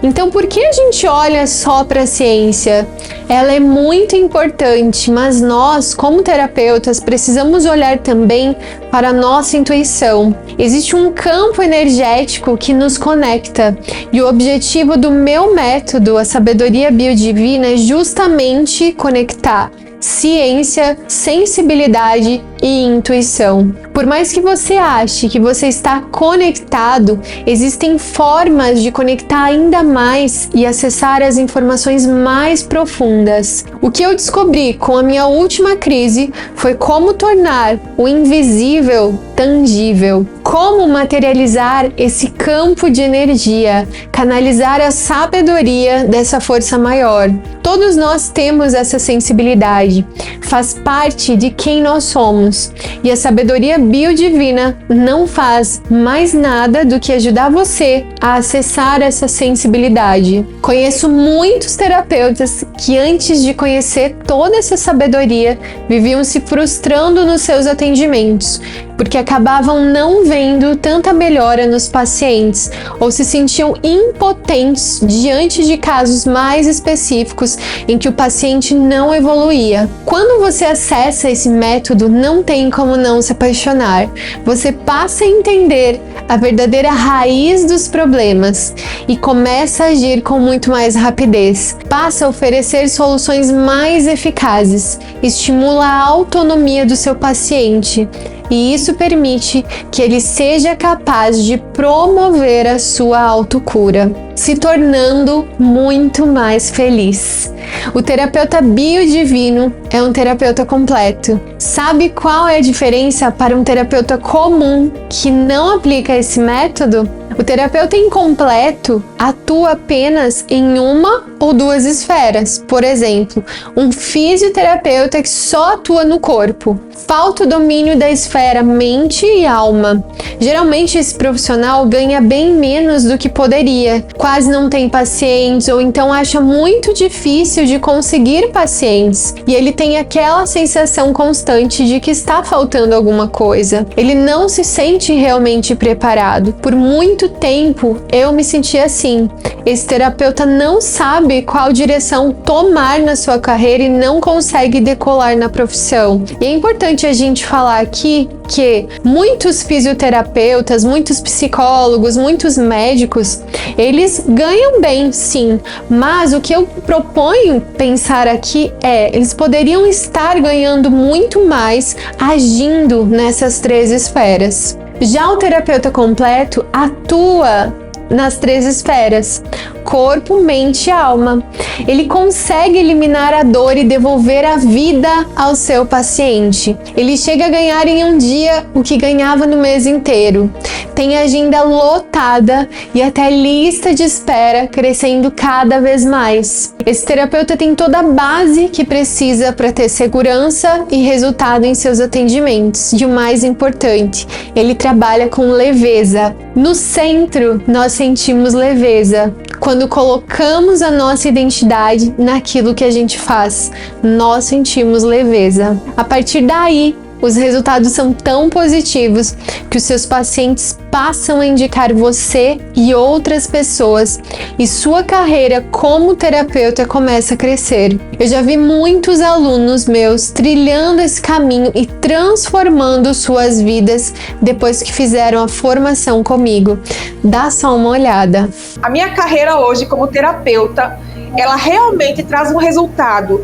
Speaker 1: Então por que a gente olha só para a ciência? Ela é muito importante, mas nós, como terapeutas, precisamos olhar também para a nossa intuição. Existe um campo energético que nos conecta, e o objetivo do meu método, a sabedoria biodivina, é justamente conectar ciência, sensibilidade e intuição. Por mais que você ache que você está conectado, existem formas de conectar ainda mais e acessar as informações mais profundas. O que eu descobri com a minha última crise foi como tornar o invisível tangível, como materializar esse campo de energia, canalizar a sabedoria dessa força maior. Todos nós temos essa sensibilidade, faz parte de quem nós somos, e a sabedoria biodivina não faz mais nada do que ajudar você a acessar essa sensibilidade. Conheço muitos terapeutas que, antes de conhecer toda essa sabedoria, viviam se frustrando nos seus atendimentos, porque acabavam não vendo tanta melhora nos pacientes ou se sentiam impotentes diante de casos mais específicos em que o paciente não evoluía. Quando você acessa esse método, não tem como não se apaixonar. Você passa a entender a verdadeira raiz dos problemas e começa a agir com muito mais rapidez. Passa a oferecer soluções mais eficazes, estimula a autonomia do seu paciente, e isso permite que ele seja capaz de promover a sua autocura, se tornando muito mais feliz. O terapeuta biodivino é um terapeuta completo. Sabe qual é a diferença para um terapeuta comum que não aplica esse método? O terapeuta incompleto atua apenas em uma ou duas esferas. Por exemplo, um fisioterapeuta que só atua no corpo. Falta o domínio da esfera mente e alma. Geralmente esse profissional ganha bem menos do que poderia, quase não tem pacientes ou então acha muito difícil de conseguir pacientes, e ele tem aquela sensação constante de que está faltando alguma coisa. Ele não se sente realmente preparado. Por muito tempo eu me senti assim. Esse terapeuta não sabe qual direção tomar na sua carreira e não consegue decolar na profissão. E é importante a gente falar aqui que muitos fisioterapeutas, muitos psicólogos, muitos médicos, eles ganham bem, sim, mas o que eu proponho pensar aqui é, eles poderiam estar ganhando muito mais agindo nessas três esferas. Já o terapeuta completo atua nas três esferas: corpo, mente e alma. Ele consegue eliminar a dor e devolver a vida ao seu paciente. Ele chega a ganhar em um dia o que ganhava no mês inteiro. Tem agenda lotada e até lista de espera crescendo cada vez mais. Esse terapeuta tem toda a base que precisa para ter segurança e resultado em seus atendimentos. E o mais importante, ele trabalha com leveza. No centro, nós sentimos leveza. Quando colocamos a nossa identidade naquilo que a gente faz, nós sentimos leveza. A partir daí, os resultados são tão positivos que os seus pacientes passam a indicar você e outras pessoas, e sua carreira como terapeuta começa a crescer. Eu já vi muitos alunos meus trilhando esse caminho e transformando suas vidas depois que fizeram a formação comigo. Dá só uma olhada.
Speaker 7: A minha carreira hoje como terapeuta, ela realmente traz um resultado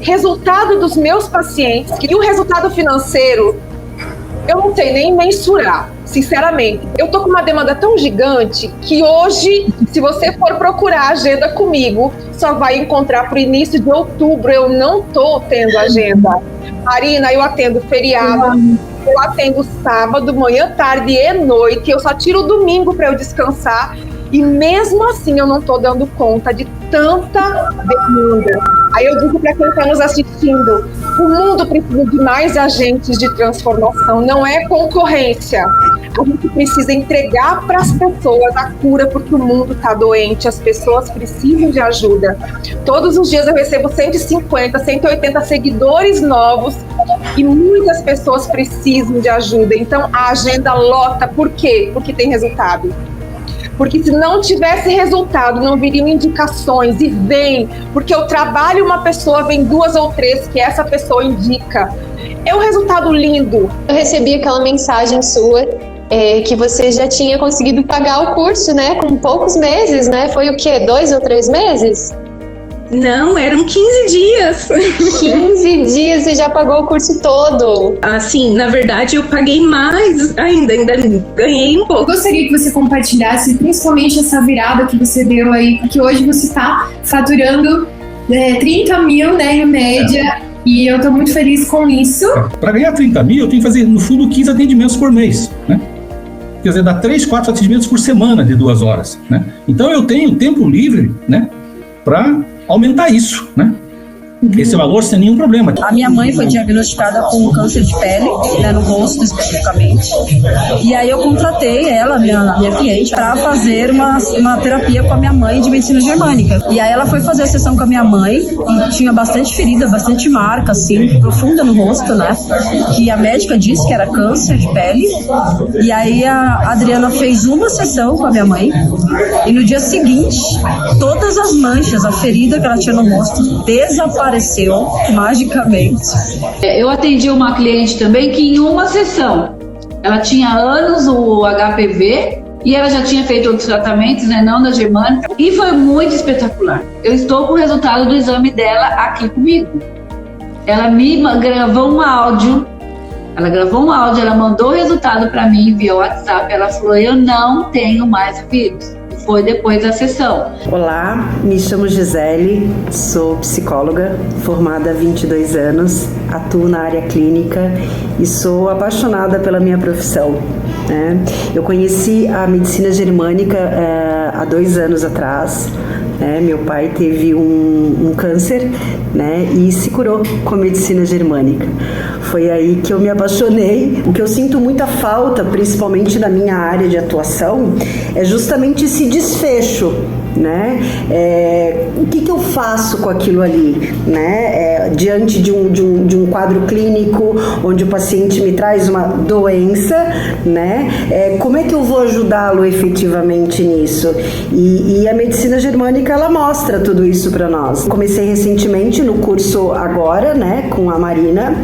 Speaker 7: dos meus pacientes, e o resultado financeiro eu não sei nem mensurar, sinceramente. Eu tô com uma demanda tão gigante que hoje, se você for procurar a agenda comigo, só vai encontrar pro início de outubro. Eu não tô tendo agenda. Marina, eu atendo feriado, eu atendo sábado, manhã, tarde e noite. Eu só tiro o domingo para eu descansar. E mesmo assim eu não tô dando conta de tanta demanda. Aí eu digo para quem está nos assistindo, o mundo precisa de mais agentes de transformação, não é concorrência. A gente precisa entregar para as pessoas a cura, porque o mundo está doente, as pessoas precisam de ajuda. Todos os dias eu recebo 150, 180 seguidores novos e muitas pessoas precisam de ajuda. Então a agenda lota. Por quê? Porque tem resultado. Porque se não tivesse resultado, não viriam indicações, e vem, porque eu trabalho uma pessoa, vem 2 ou 3 que essa pessoa indica. É um resultado lindo.
Speaker 1: Eu recebi aquela mensagem sua, que você já tinha conseguido pagar o curso, né, com poucos meses, né? Foi o quê? 2 ou 3 meses?
Speaker 2: Não, eram 15 dias.
Speaker 1: 15 dias e já pagou o curso todo.
Speaker 2: Assim, na verdade, eu paguei mais ainda ganhei um pouco.
Speaker 8: Eu gostaria que você compartilhasse principalmente essa virada que você deu aí, porque hoje você está faturando 30 mil, né, em média, e eu estou muito feliz com isso.
Speaker 3: Para ganhar 30 mil, eu tenho que fazer, no fundo, 15 atendimentos por mês, né? Quer dizer, dá 3, 4 atendimentos por semana de 2 horas, né? Então eu tenho tempo livre, né, para aumentar isso, né? Esse valor sem nenhum problema.
Speaker 4: A minha mãe foi diagnosticada com câncer de pele, né, no rosto especificamente. E aí eu contratei ela, minha cliente, para fazer uma terapia com a minha mãe de medicina germânica. E aí ela foi fazer a sessão com a minha mãe e tinha bastante ferida, bastante marca, assim, profunda no rosto, né? Que a médica disse que era câncer de pele. E aí a Adriana fez uma sessão com a minha mãe e no dia seguinte, todas as manchas, a ferida que ela tinha no rosto desapareceu magicamente.
Speaker 9: Eu atendi uma cliente também que em uma sessão, ela tinha anos o HPV e ela já tinha feito outros tratamentos, né, não da germânica, e foi muito espetacular. Eu estou com o resultado do exame dela aqui comigo. Ela me gravou um áudio, ela mandou o resultado para mim via WhatsApp, ela falou, eu não tenho mais o vírus. Foi depois da sessão.
Speaker 10: Olá, me chamo Gisele, sou psicóloga, formada há 22 anos, atuo na área clínica e sou apaixonada pela minha profissão, né? Eu conheci a medicina germânica há 2 anos atrás, né? Meu pai teve um câncer, né, e se curou com a medicina germânica. Foi aí que eu me apaixonei. O que eu sinto muita falta, principalmente na minha área de atuação, é justamente esse desfecho, né? O que eu faço com aquilo ali, né? Diante de um quadro clínico onde o paciente me traz uma doença, né? Como é que eu vou ajudá-lo efetivamente nisso? E a medicina germânica, ela mostra tudo isso para nós. Comecei recentemente no curso agora, né, com a Marina.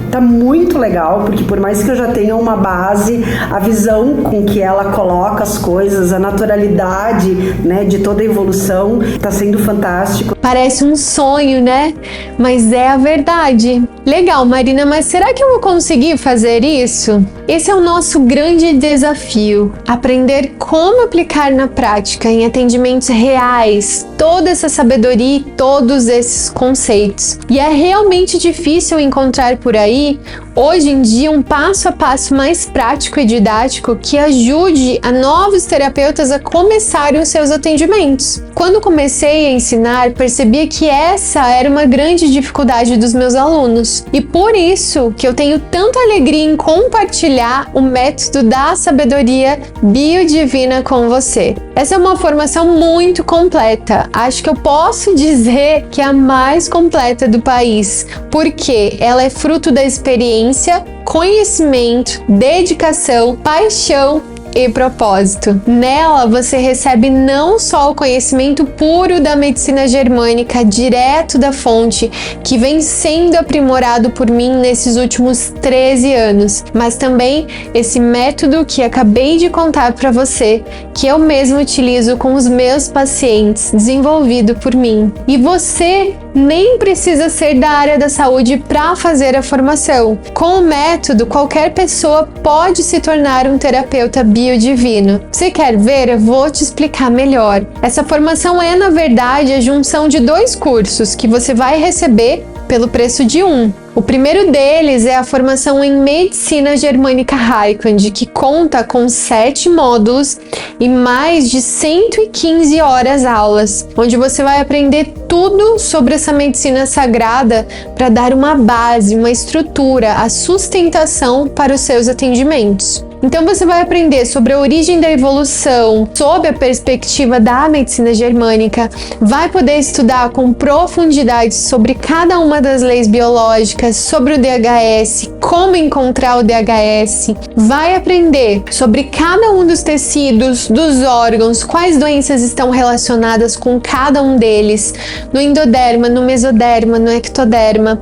Speaker 10: Tá muito legal, porque por mais que eu já tenha uma base, a visão com que ela coloca as coisas, a naturalidade, né, de toda a evolução, tá sendo fantástico.
Speaker 1: Parece um sonho, né? Mas é a verdade. Legal, Marina, mas será que eu vou conseguir fazer isso? Esse é o nosso grande desafio, aprender como aplicar na prática, em atendimentos reais, toda essa sabedoria e todos esses conceitos. E é realmente difícil encontrar por aí, hoje em dia, um passo a passo mais prático e didático que ajude a novos terapeutas a começarem os seus atendimentos. Quando comecei a ensinar, percebi que essa era uma grande dificuldade dos meus alunos. E por isso que eu tenho tanta alegria em compartilhar o método da sabedoria biodivina com você. Essa é uma formação muito completa. Acho que eu posso dizer que é a mais completa do país, porque ela é fruto da experiência ciência, conhecimento, dedicação, paixão e propósito. Nela você recebe não só o conhecimento puro da medicina germânica, direto da fonte, que vem sendo aprimorado por mim nesses últimos 13 anos, mas também esse método que acabei de contar para você, que eu mesmo utilizo com os meus pacientes, desenvolvido por mim. E você nem precisa ser da área da saúde para fazer a formação. Com o método, qualquer pessoa pode se tornar um terapeuta biodivino. Você quer ver? Eu vou te explicar melhor. Essa formação é, na verdade, a junção de 2 cursos que você vai receber pelo preço de um. O primeiro deles é a formação em Medicina Germânica Heilkunde, que conta com 7 módulos e mais de 115 horas aulas, onde você vai aprender tudo sobre essa medicina sagrada para dar uma base, uma estrutura, a sustentação para os seus atendimentos. Então você vai aprender sobre a origem da evolução, sob a perspectiva da medicina germânica, vai poder estudar com profundidade sobre cada uma das leis biológicas, sobre o DHS, como encontrar o DHS, vai aprender sobre cada um dos tecidos, dos órgãos, quais doenças estão relacionadas com cada um deles, no endoderma, no mesoderma, no ectoderma,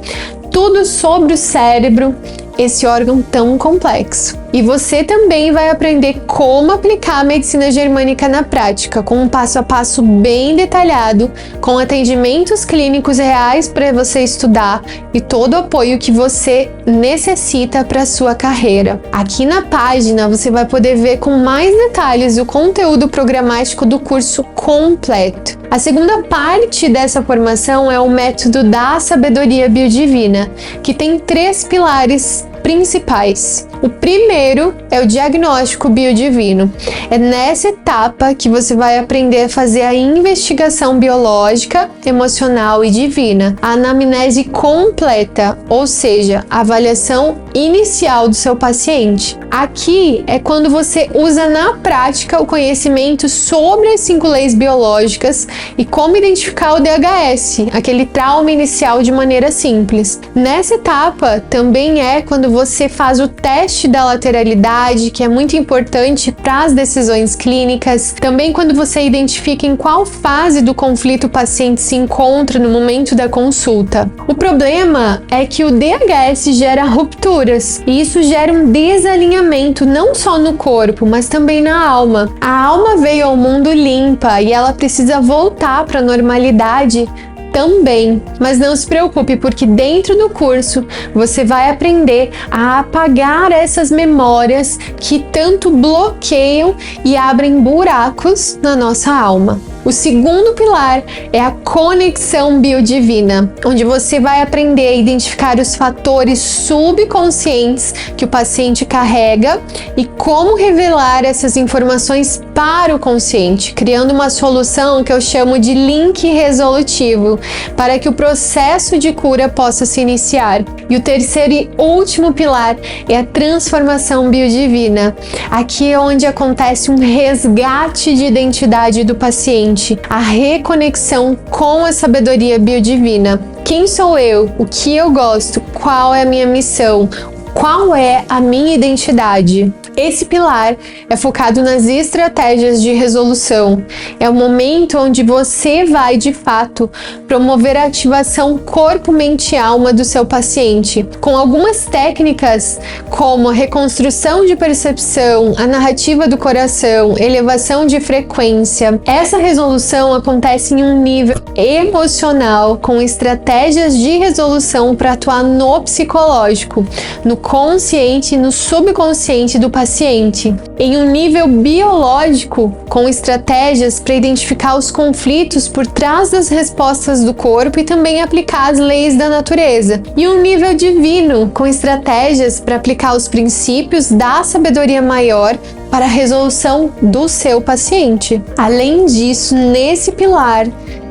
Speaker 1: tudo sobre o cérebro, esse órgão tão complexo. E você também vai aprender como aplicar a medicina germânica na prática, com um passo a passo bem detalhado, com atendimentos clínicos reais para você estudar e todo o apoio que você necessita para a sua carreira. Aqui na página você vai poder ver com mais detalhes o conteúdo programático do curso completo. A segunda parte dessa formação é o método da sabedoria biodivina, que tem 3 pilares principais. O primeiro é o diagnóstico biodivino. É nessa etapa que você vai aprender a fazer a investigação biológica, emocional e divina, a anamnese completa, ou seja, a avaliação inicial do seu paciente. Aqui é quando você usa na prática o conhecimento sobre as 5 leis biológicas e como identificar o DHS, aquele trauma inicial, de maneira simples. Nessa etapa também é quando você faz o teste da lateralidade, que é muito importante para as decisões clínicas. Também quando você identifica em qual fase do conflito o paciente se encontra no momento da consulta. O problema é que o DHS gera rupturas e isso gera um desalinhamento não só no corpo, mas também na alma. A alma veio ao mundo limpa e ela precisa voltar para a normalidade também, mas não se preocupe, porque dentro do curso você vai aprender a apagar essas memórias que tanto bloqueiam e abrem buracos na nossa alma. O segundo pilar é a conexão biodivina, onde você vai aprender a identificar os fatores subconscientes que o paciente carrega e como revelar essas informações para o consciente, criando uma solução que eu chamo de link resolutivo, para que o processo de cura possa se iniciar. E o terceiro e último pilar é a transformação biodivina. Aqui é onde acontece um resgate de identidade do paciente, a reconexão com a sabedoria biodivina. Quem sou eu? O que eu gosto? Qual é a minha missão? Qual é a minha identidade? Esse pilar é focado nas estratégias de resolução. É o momento onde você vai, de fato, promover a ativação corpo, mente e alma do seu paciente, com algumas técnicas como a reconstrução de percepção, a narrativa do coração, elevação de frequência. Essa resolução acontece em um nível emocional, com estratégias de resolução para atuar no psicológico, no consciente e no subconsciente do paciente. Em um nível biológico, com estratégias para identificar os conflitos por trás das respostas do corpo e também aplicar as leis da natureza. E um nível divino, com estratégias para aplicar os princípios da sabedoria maior para a resolução do seu paciente. Além disso, nesse pilar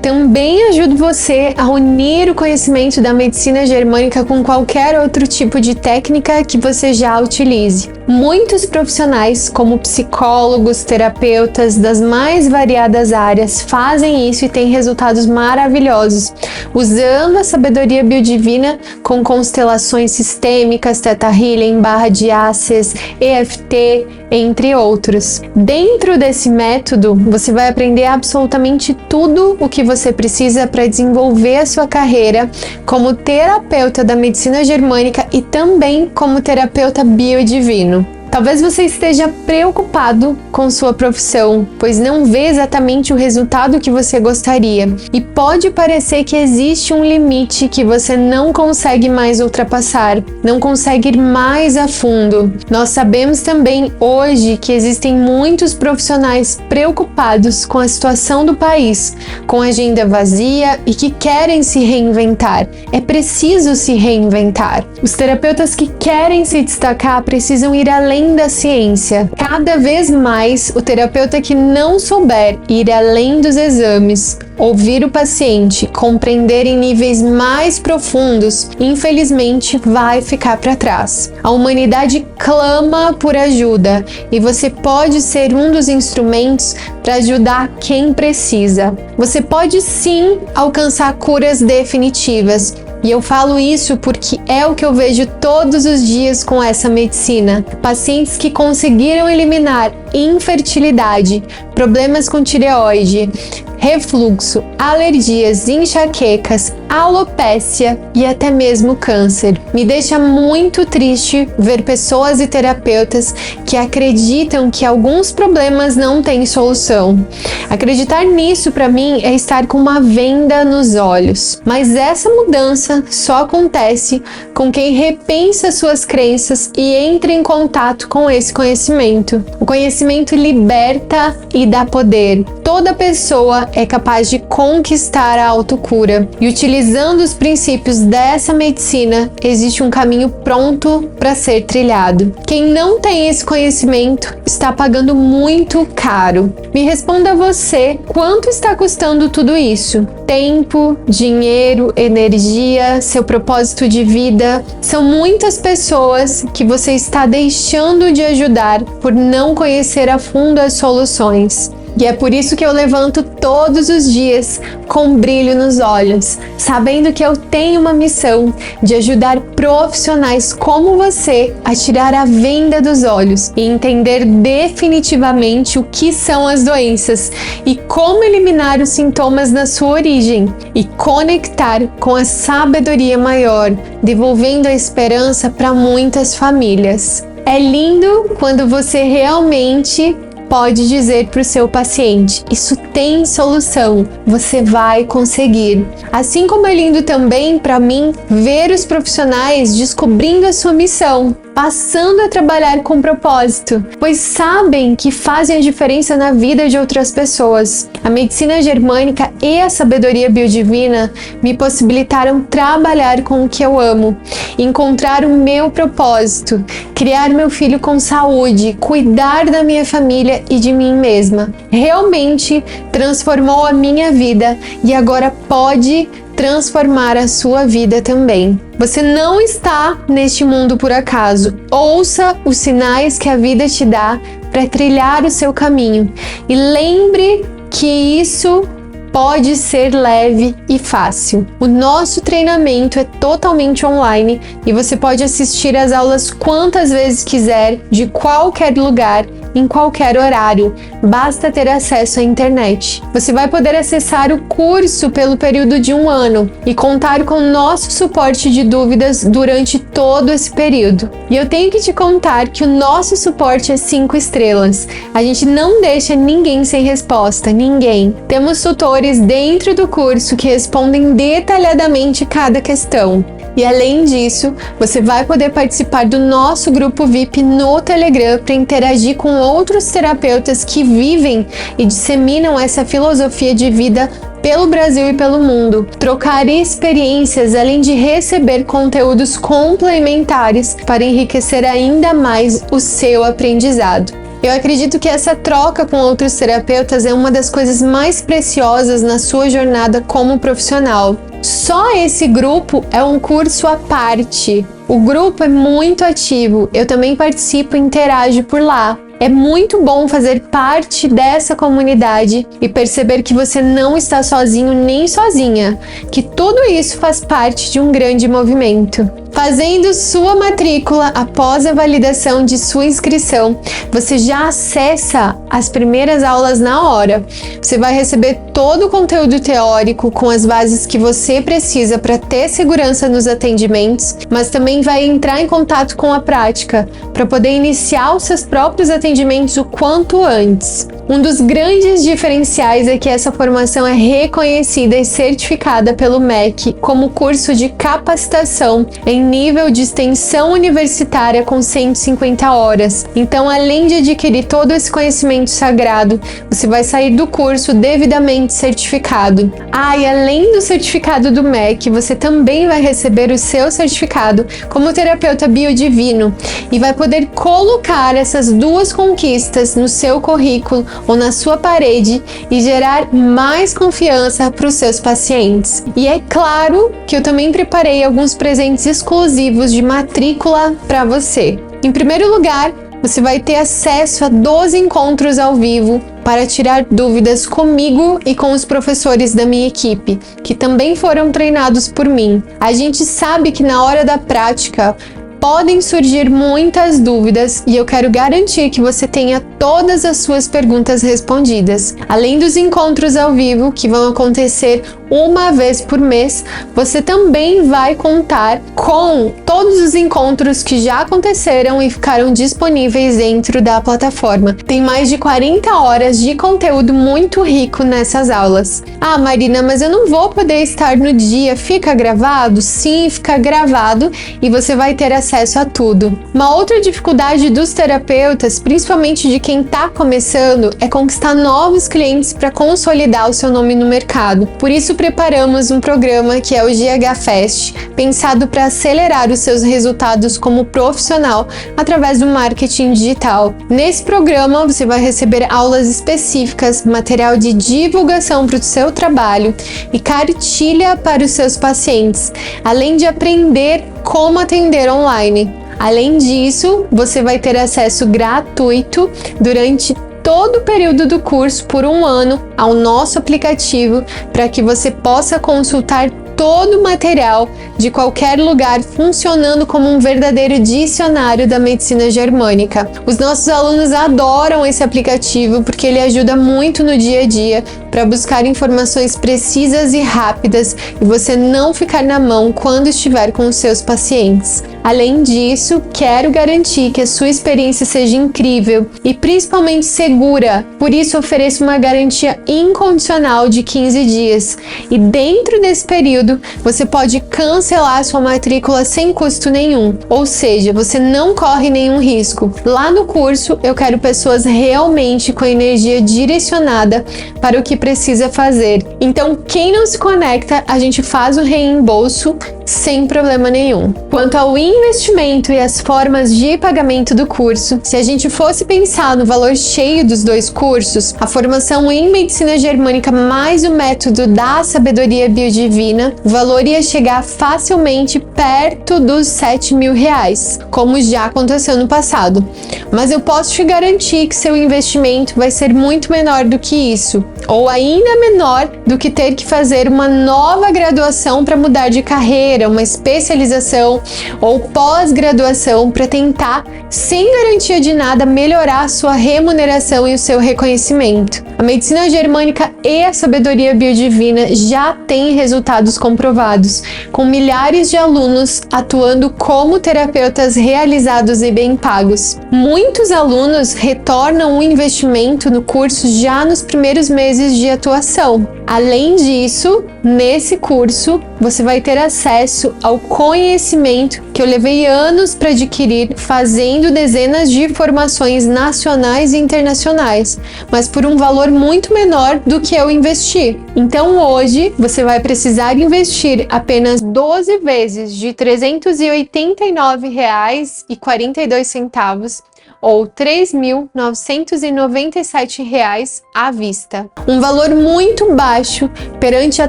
Speaker 1: também ajudo você a unir o conhecimento da medicina germânica com qualquer outro tipo de técnica que você já utilize. Muitos profissionais, como psicólogos, terapeutas das mais variadas áreas, fazem isso e têm resultados maravilhosos, usando a sabedoria biodivina com constelações sistêmicas, Theta Healing, barra de Access, EFT, entre outros. Dentro desse método, você vai aprender absolutamente tudo o que você precisa para desenvolver a sua carreira como terapeuta da medicina germânica e também como terapeuta biodivino. Talvez você esteja preocupado com sua profissão, pois não vê exatamente o resultado que você gostaria. E pode parecer que existe um limite que você não consegue mais ultrapassar, não consegue ir mais a fundo. Nós sabemos também hoje que existem muitos profissionais preocupados com a situação do país, com agenda vazia e que querem se reinventar. É preciso se reinventar. Os terapeutas que querem se destacar precisam ir além da ciência. Cada vez mais, o terapeuta que não souber ir além dos exames, ouvir o paciente, compreender em níveis mais profundos, infelizmente vai ficar para trás. A humanidade clama por ajuda e você pode ser um dos instrumentos para ajudar quem precisa. Você pode sim alcançar curas definitivas. E eu falo isso porque é o que eu vejo todos os dias com essa medicina. Pacientes que conseguiram eliminar infertilidade, problemas com tireoide, refluxo, alergias, enxaquecas, alopécia e até mesmo câncer. Me deixa muito triste ver pessoas e terapeutas que acreditam que alguns problemas não têm solução. Acreditar nisso para mim é estar com uma venda nos olhos. Mas essa mudança só acontece com quem repensa suas crenças e entra em contato com esse conhecimento. O conhecimento liberta e dá poder. Toda pessoa é capaz de conquistar a autocura e utilizando os princípios dessa medicina, existe um caminho pronto para ser trilhado. Quem não tem esse conhecimento está pagando muito caro. Me responda você, quanto está custando tudo isso? Tempo, dinheiro, energia, seu propósito de vida. São muitas pessoas que você está deixando de ajudar por não conhecer a fundo as soluções. E é por isso que eu levanto todos os dias com brilho nos olhos, sabendo que eu tenho uma missão de ajudar profissionais como você a tirar a venda dos olhos e entender definitivamente o que são as doenças e como eliminar os sintomas na sua origem e conectar com a sabedoria maior, devolvendo a esperança para muitas famílias. É lindo quando você realmente pode dizer para o seu paciente: isso tem solução, você vai conseguir. Assim como é lindo também para mim ver os profissionais descobrindo a sua missão, passando a trabalhar com propósito, pois sabem que fazem a diferença na vida de outras pessoas. A medicina germânica e a sabedoria biodivina me possibilitaram trabalhar com o que eu amo, encontrar o meu propósito, criar meu filho com saúde, cuidar da minha família e de mim mesma. Realmente transformou a minha vida e agora pode transformar a sua vida também. Você não está neste mundo por acaso. Ouça os sinais que a vida te dá para trilhar o seu caminho e lembre que isso pode ser leve e fácil. O nosso treinamento é totalmente online e você pode assistir às aulas quantas vezes quiser, de qualquer lugar, em qualquer horário. Basta ter acesso à internet. Você vai poder acessar o curso pelo período de 1 ano e contar com nosso suporte de dúvidas durante todo esse período. E eu tenho que te contar que o nosso suporte é 5 estrelas. A gente não deixa ninguém sem resposta, ninguém. Temos tutores dentro do curso que respondem detalhadamente cada questão. E além disso, você vai poder participar do nosso grupo VIP no Telegram para interagir com outros terapeutas que vivem e disseminam essa filosofia de vida pelo Brasil e pelo mundo, trocar experiências além de receber conteúdos complementares para enriquecer ainda mais o seu aprendizado. Eu acredito que essa troca com outros terapeutas é uma das coisas mais preciosas na sua jornada como profissional. Só esse grupo é um curso à parte. O grupo é muito ativo, eu também participo e interajo por lá. É muito bom fazer parte dessa comunidade e perceber que você não está sozinho nem sozinha, que tudo isso faz parte de um grande movimento. Fazendo sua matrícula após a validação de sua inscrição, você já acessa as primeiras aulas na hora. Você vai receber todo o conteúdo teórico com as bases que você precisa para ter segurança nos atendimentos, mas também vai entrar em contato com a prática para poder iniciar os seus próprios atendimentos o quanto antes. Um dos grandes diferenciais é que essa formação é reconhecida e certificada pelo MEC como curso de capacitação em nível de extensão universitária com 150 horas. Então, além de adquirir todo esse conhecimento sagrado, você vai sair do curso devidamente certificado. E além do certificado do MEC, você também vai receber o seu certificado como terapeuta biodivino e vai poder colocar essas duas conquistas no seu currículo ou na sua parede e gerar mais confiança para os seus pacientes. E é claro que eu também preparei alguns presentes exclusivos de matrícula para você. Em primeiro lugar, você vai ter acesso a 12 encontros ao vivo para tirar dúvidas comigo e com os professores da minha equipe, que também foram treinados por mim. A gente sabe que na hora da prática podem surgir muitas dúvidas e eu quero garantir que você tenha todas as suas perguntas respondidas. Além dos encontros ao vivo, que vão acontecer uma vez por mês, você também vai contar com todos os encontros que já aconteceram e ficaram disponíveis dentro da plataforma. Tem mais de 40 horas de conteúdo muito rico nessas aulas. Marina, mas eu não vou poder estar no dia. Fica gravado? Sim, fica gravado e você vai ter acesso a tudo. Uma outra dificuldade dos terapeutas, principalmente de quem está começando, é conquistar novos clientes para consolidar o seu nome no mercado. Por isso, preparamos um programa que é o GH Fest, pensado para acelerar os seus resultados como profissional através do marketing digital. Nesse programa, você vai receber aulas específicas, material de divulgação para o seu trabalho e cartilha para os seus pacientes, além de aprender como atender online. Além disso, você vai ter acesso gratuito durante todo o período do curso por 1 ano ao nosso aplicativo para que você possa consultar todo o material de qualquer lugar, funcionando como um verdadeiro dicionário da medicina germânica. Os nossos alunos adoram esse aplicativo porque ele ajuda muito no dia a dia para buscar informações precisas e rápidas e você não ficar na mão quando estiver com os seus pacientes. Além disso, quero garantir que a sua experiência seja incrível e principalmente segura. Por isso, ofereço uma garantia incondicional de 15 dias. E dentro desse período, você pode cancelar sua matrícula sem custo nenhum. Ou seja, você não corre nenhum risco. Lá no curso, eu quero pessoas realmente com energia direcionada para o que precisa fazer. Então, quem não se conecta, a gente faz o reembolso sem problema nenhum. Quanto ao investimento e as formas de pagamento do curso, se a gente fosse pensar no valor cheio dos dois cursos, a formação em medicina germânica mais o método da sabedoria biodivina, o valor ia chegar facilmente perto dos R$7.000, como já aconteceu no passado. Mas eu posso te garantir que seu investimento vai ser muito menor do que isso, ou ainda menor do que ter que fazer uma nova graduação para mudar de carreira, uma especialização ou pós-graduação para tentar, sem garantia de nada, melhorar a sua remuneração e o seu reconhecimento. A medicina germânica e a sabedoria biodivina já têm resultados comprovados, com milhares de alunos atuando como terapeutas realizados e bem pagos. Muitos alunos retornam o investimento no curso já nos primeiros meses de atuação. Além disso, nesse curso, você vai ter acesso ao conhecimento que eu levei anos para adquirir, fazendo dezenas de formações nacionais e internacionais, mas por um valor muito menor do que eu investi. Então hoje, você vai precisar investir apenas 12 vezes de R$389,42, ou R$ 3.997 à vista. Um valor muito baixo perante a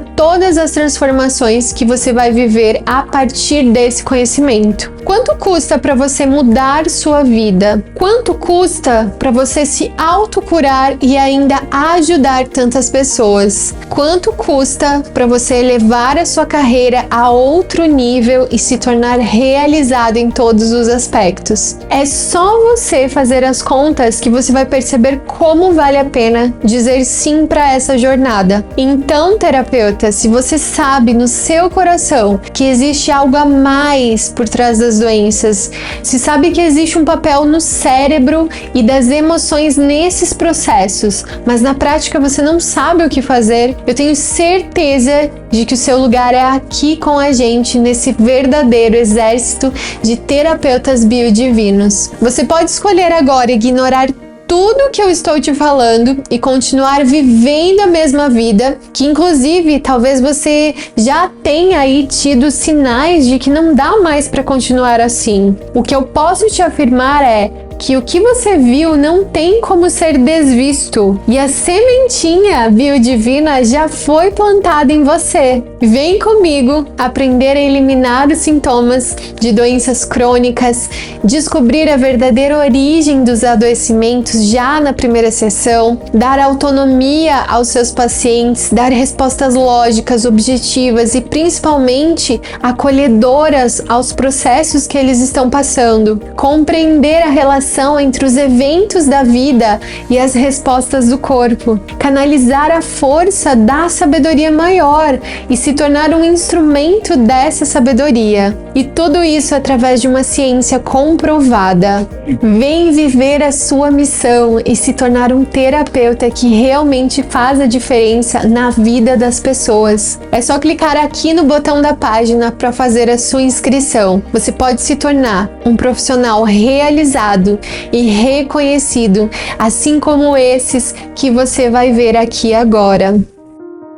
Speaker 1: todas as transformações que você vai viver a partir desse conhecimento. Quanto custa para você mudar sua vida? Quanto custa para você se autocurar e ainda ajudar tantas pessoas? Quanto custa para você elevar a sua carreira a outro nível e se tornar realizado em todos os aspectos? É só você fazer as contas que você vai perceber como vale a pena dizer sim para essa jornada. Então, terapeuta, se você sabe no seu coração que existe algo a mais por trás das doenças, se sabe que existe um papel no cérebro e das emoções nesses processos, mas na prática você não sabe o que fazer, eu tenho certeza de que o seu lugar é aqui com a gente, nesse verdadeiro exército de terapeutas biodivinos. Você pode escolher agora ignorar tudo que eu estou te falando e continuar vivendo a mesma vida, que inclusive talvez você já tenha aí tido sinais de que não dá mais para continuar assim. O que eu posso te afirmar é que o que você viu não tem como ser desvisto e a sementinha biodivina já foi plantada em você. Vem comigo aprender a eliminar os sintomas de doenças crônicas, descobrir a verdadeira origem dos adoecimentos já na primeira sessão, dar autonomia aos seus pacientes, dar respostas lógicas, objetivas e principalmente acolhedoras aos processos que eles estão passando, compreender a relação entre os eventos da vida e as respostas do corpo, canalizar a força da sabedoria maior e se tornar um instrumento dessa sabedoria. E tudo isso através de uma ciência comprovada. Vem viver a sua missão e se tornar um terapeuta que realmente faz a diferença na vida das pessoas. É só clicar aqui no botão da página para fazer a sua inscrição. Você pode se tornar um profissional realizado e reconhecido, assim como esses que você vai ver aqui agora.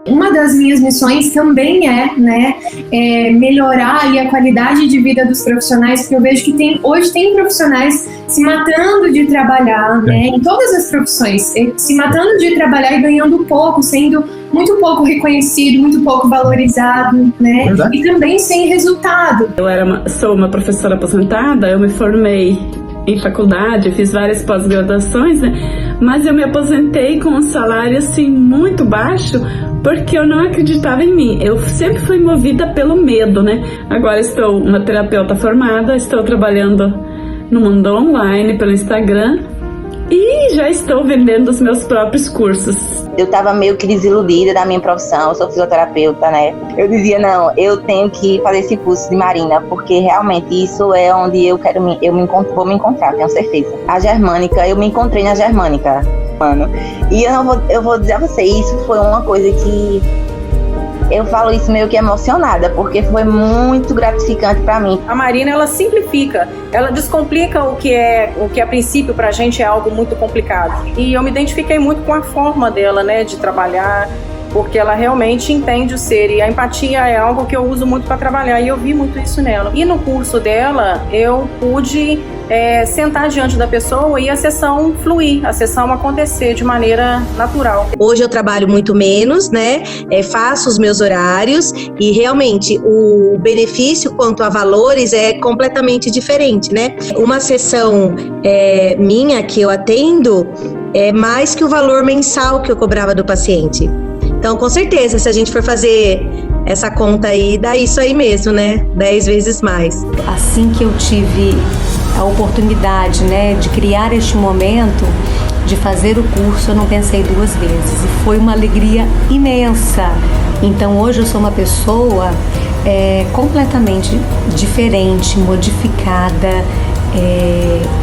Speaker 8: Uma das minhas missões também é melhorar ali a qualidade de vida dos profissionais, porque eu vejo que hoje tem profissionais se matando de trabalhar, né, em todas as profissões, se matando de trabalhar e ganhando pouco, sendo muito pouco reconhecido, muito pouco valorizado, né, e também sem resultado.
Speaker 11: Eu sou uma professora aposentada, eu me formei em faculdade, fiz várias pós-graduações, né? Mas eu me aposentei com um salário assim muito baixo porque eu não acreditava em mim. Eu sempre fui movida pelo medo, né? Agora estou uma terapeuta formada, estou trabalhando no mundo online, pelo Instagram e já estou vendendo os meus próprios cursos.
Speaker 12: Eu estava meio que desiludida da minha profissão, eu sou fisioterapeuta, né? Eu dizia, não, eu tenho que fazer esse curso de Marina, porque realmente isso é onde eu quero vou me encontrar, tenho certeza. A Germânica, eu me encontrei na Germânica, mano. E eu vou dizer a você, isso foi uma coisa que eu falo isso meio que emocionada, porque foi muito gratificante para mim.
Speaker 13: A Marina, ela simplifica, ela descomplica o que a princípio pra gente é algo muito complicado. E eu me identifiquei muito com a forma dela, né, de trabalhar, porque ela realmente entende o ser, e a empatia é algo que eu uso muito para trabalhar, e eu vi muito isso nela. E no curso dela, eu pude sentar diante da pessoa e a sessão fluir, a sessão acontecer de maneira natural.
Speaker 14: Hoje eu trabalho muito menos, né? Faço os meus horários e realmente o benefício quanto a valores é completamente diferente, né? Uma sessão minha que eu atendo é mais que o valor mensal que eu cobrava do paciente. Então, com certeza, se a gente for fazer essa conta aí, dá isso aí mesmo, né? 10 vezes mais.
Speaker 15: Assim que eu tive a oportunidade, né, de criar este momento, de fazer o curso, eu não pensei 2 vezes. E foi uma alegria imensa. Então, hoje eu sou uma pessoa completamente diferente, modificada.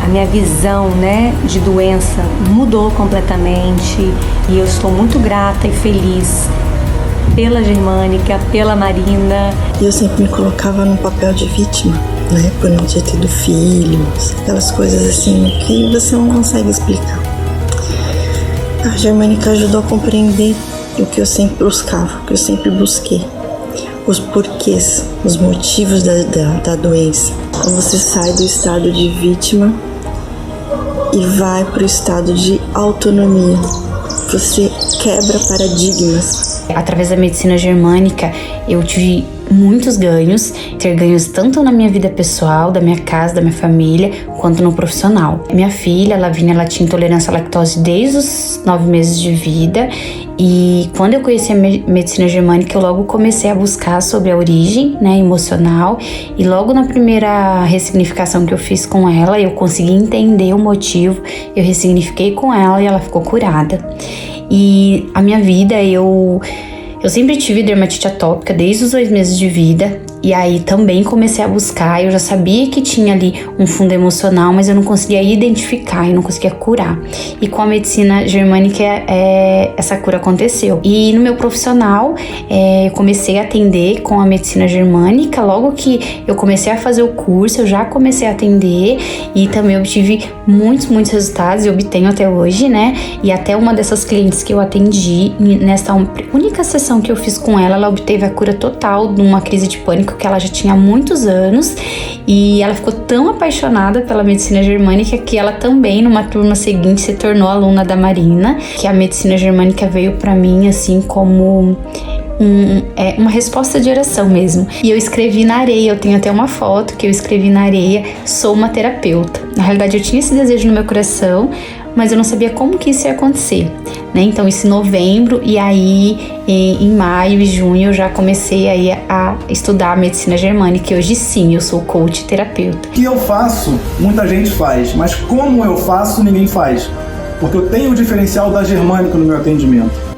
Speaker 15: A minha visão, né, de doença mudou completamente e eu estou muito grata e feliz pela Germânica, pela Marina.
Speaker 16: Eu sempre me colocava no papel de vítima, né, por não ter tido filhos, aquelas coisas assim que você não consegue explicar. A Germânica ajudou a compreender o que eu sempre buscava, o que eu sempre busquei. Os porquês, os motivos da doença. Quando você sai do estado de vítima e vai para o estado de autonomia. Você quebra paradigmas.
Speaker 17: Através da medicina germânica, eu tive muitos ganhos, ter ganhos tanto na minha vida pessoal, da minha casa, da minha família, quanto no profissional. Minha filha, Lavínia, ela tinha intolerância à lactose desde os 9 meses de vida, e quando eu conheci a medicina germânica, eu logo comecei a buscar sobre a origem, né, emocional, e logo na primeira ressignificação que eu fiz com ela, eu consegui entender o motivo, eu ressignifiquei com ela e ela ficou curada. E a minha vida, eu sempre tive dermatite atópica desde os 2 meses de vida, e aí também comecei a buscar. Eu já sabia que tinha ali um fundo emocional, mas eu não conseguia identificar e não conseguia curar. E com a medicina germânica essa cura aconteceu. E no meu profissional, eu comecei a atender com a medicina germânica. Logo que eu comecei a fazer o curso, eu já comecei a atender e também obtive muitos resultados, e obtenho até hoje, né? E até uma dessas clientes que eu atendi, nessa única sessão que eu fiz com ela, ela obteve a cura total de uma crise de pânico que ela já tinha há muitos anos, e ela ficou tão apaixonada pela medicina germânica que ela também, numa turma seguinte, se tornou aluna da Marina, que a medicina germânica veio pra mim assim como uma resposta de oração mesmo. E eu escrevi na areia, eu tenho até uma foto que eu escrevi na areia: sou uma terapeuta. Na realidade eu tinha esse desejo no meu coração, mas eu não sabia como que isso ia acontecer, né? Então isso em novembro, e aí em maio e junho eu já comecei aí a estudar a medicina germânica, e hoje sim eu sou coach e terapeuta.
Speaker 18: O que eu faço, muita gente faz, mas como eu faço, ninguém faz. Porque eu tenho o diferencial da germânica no meu atendimento.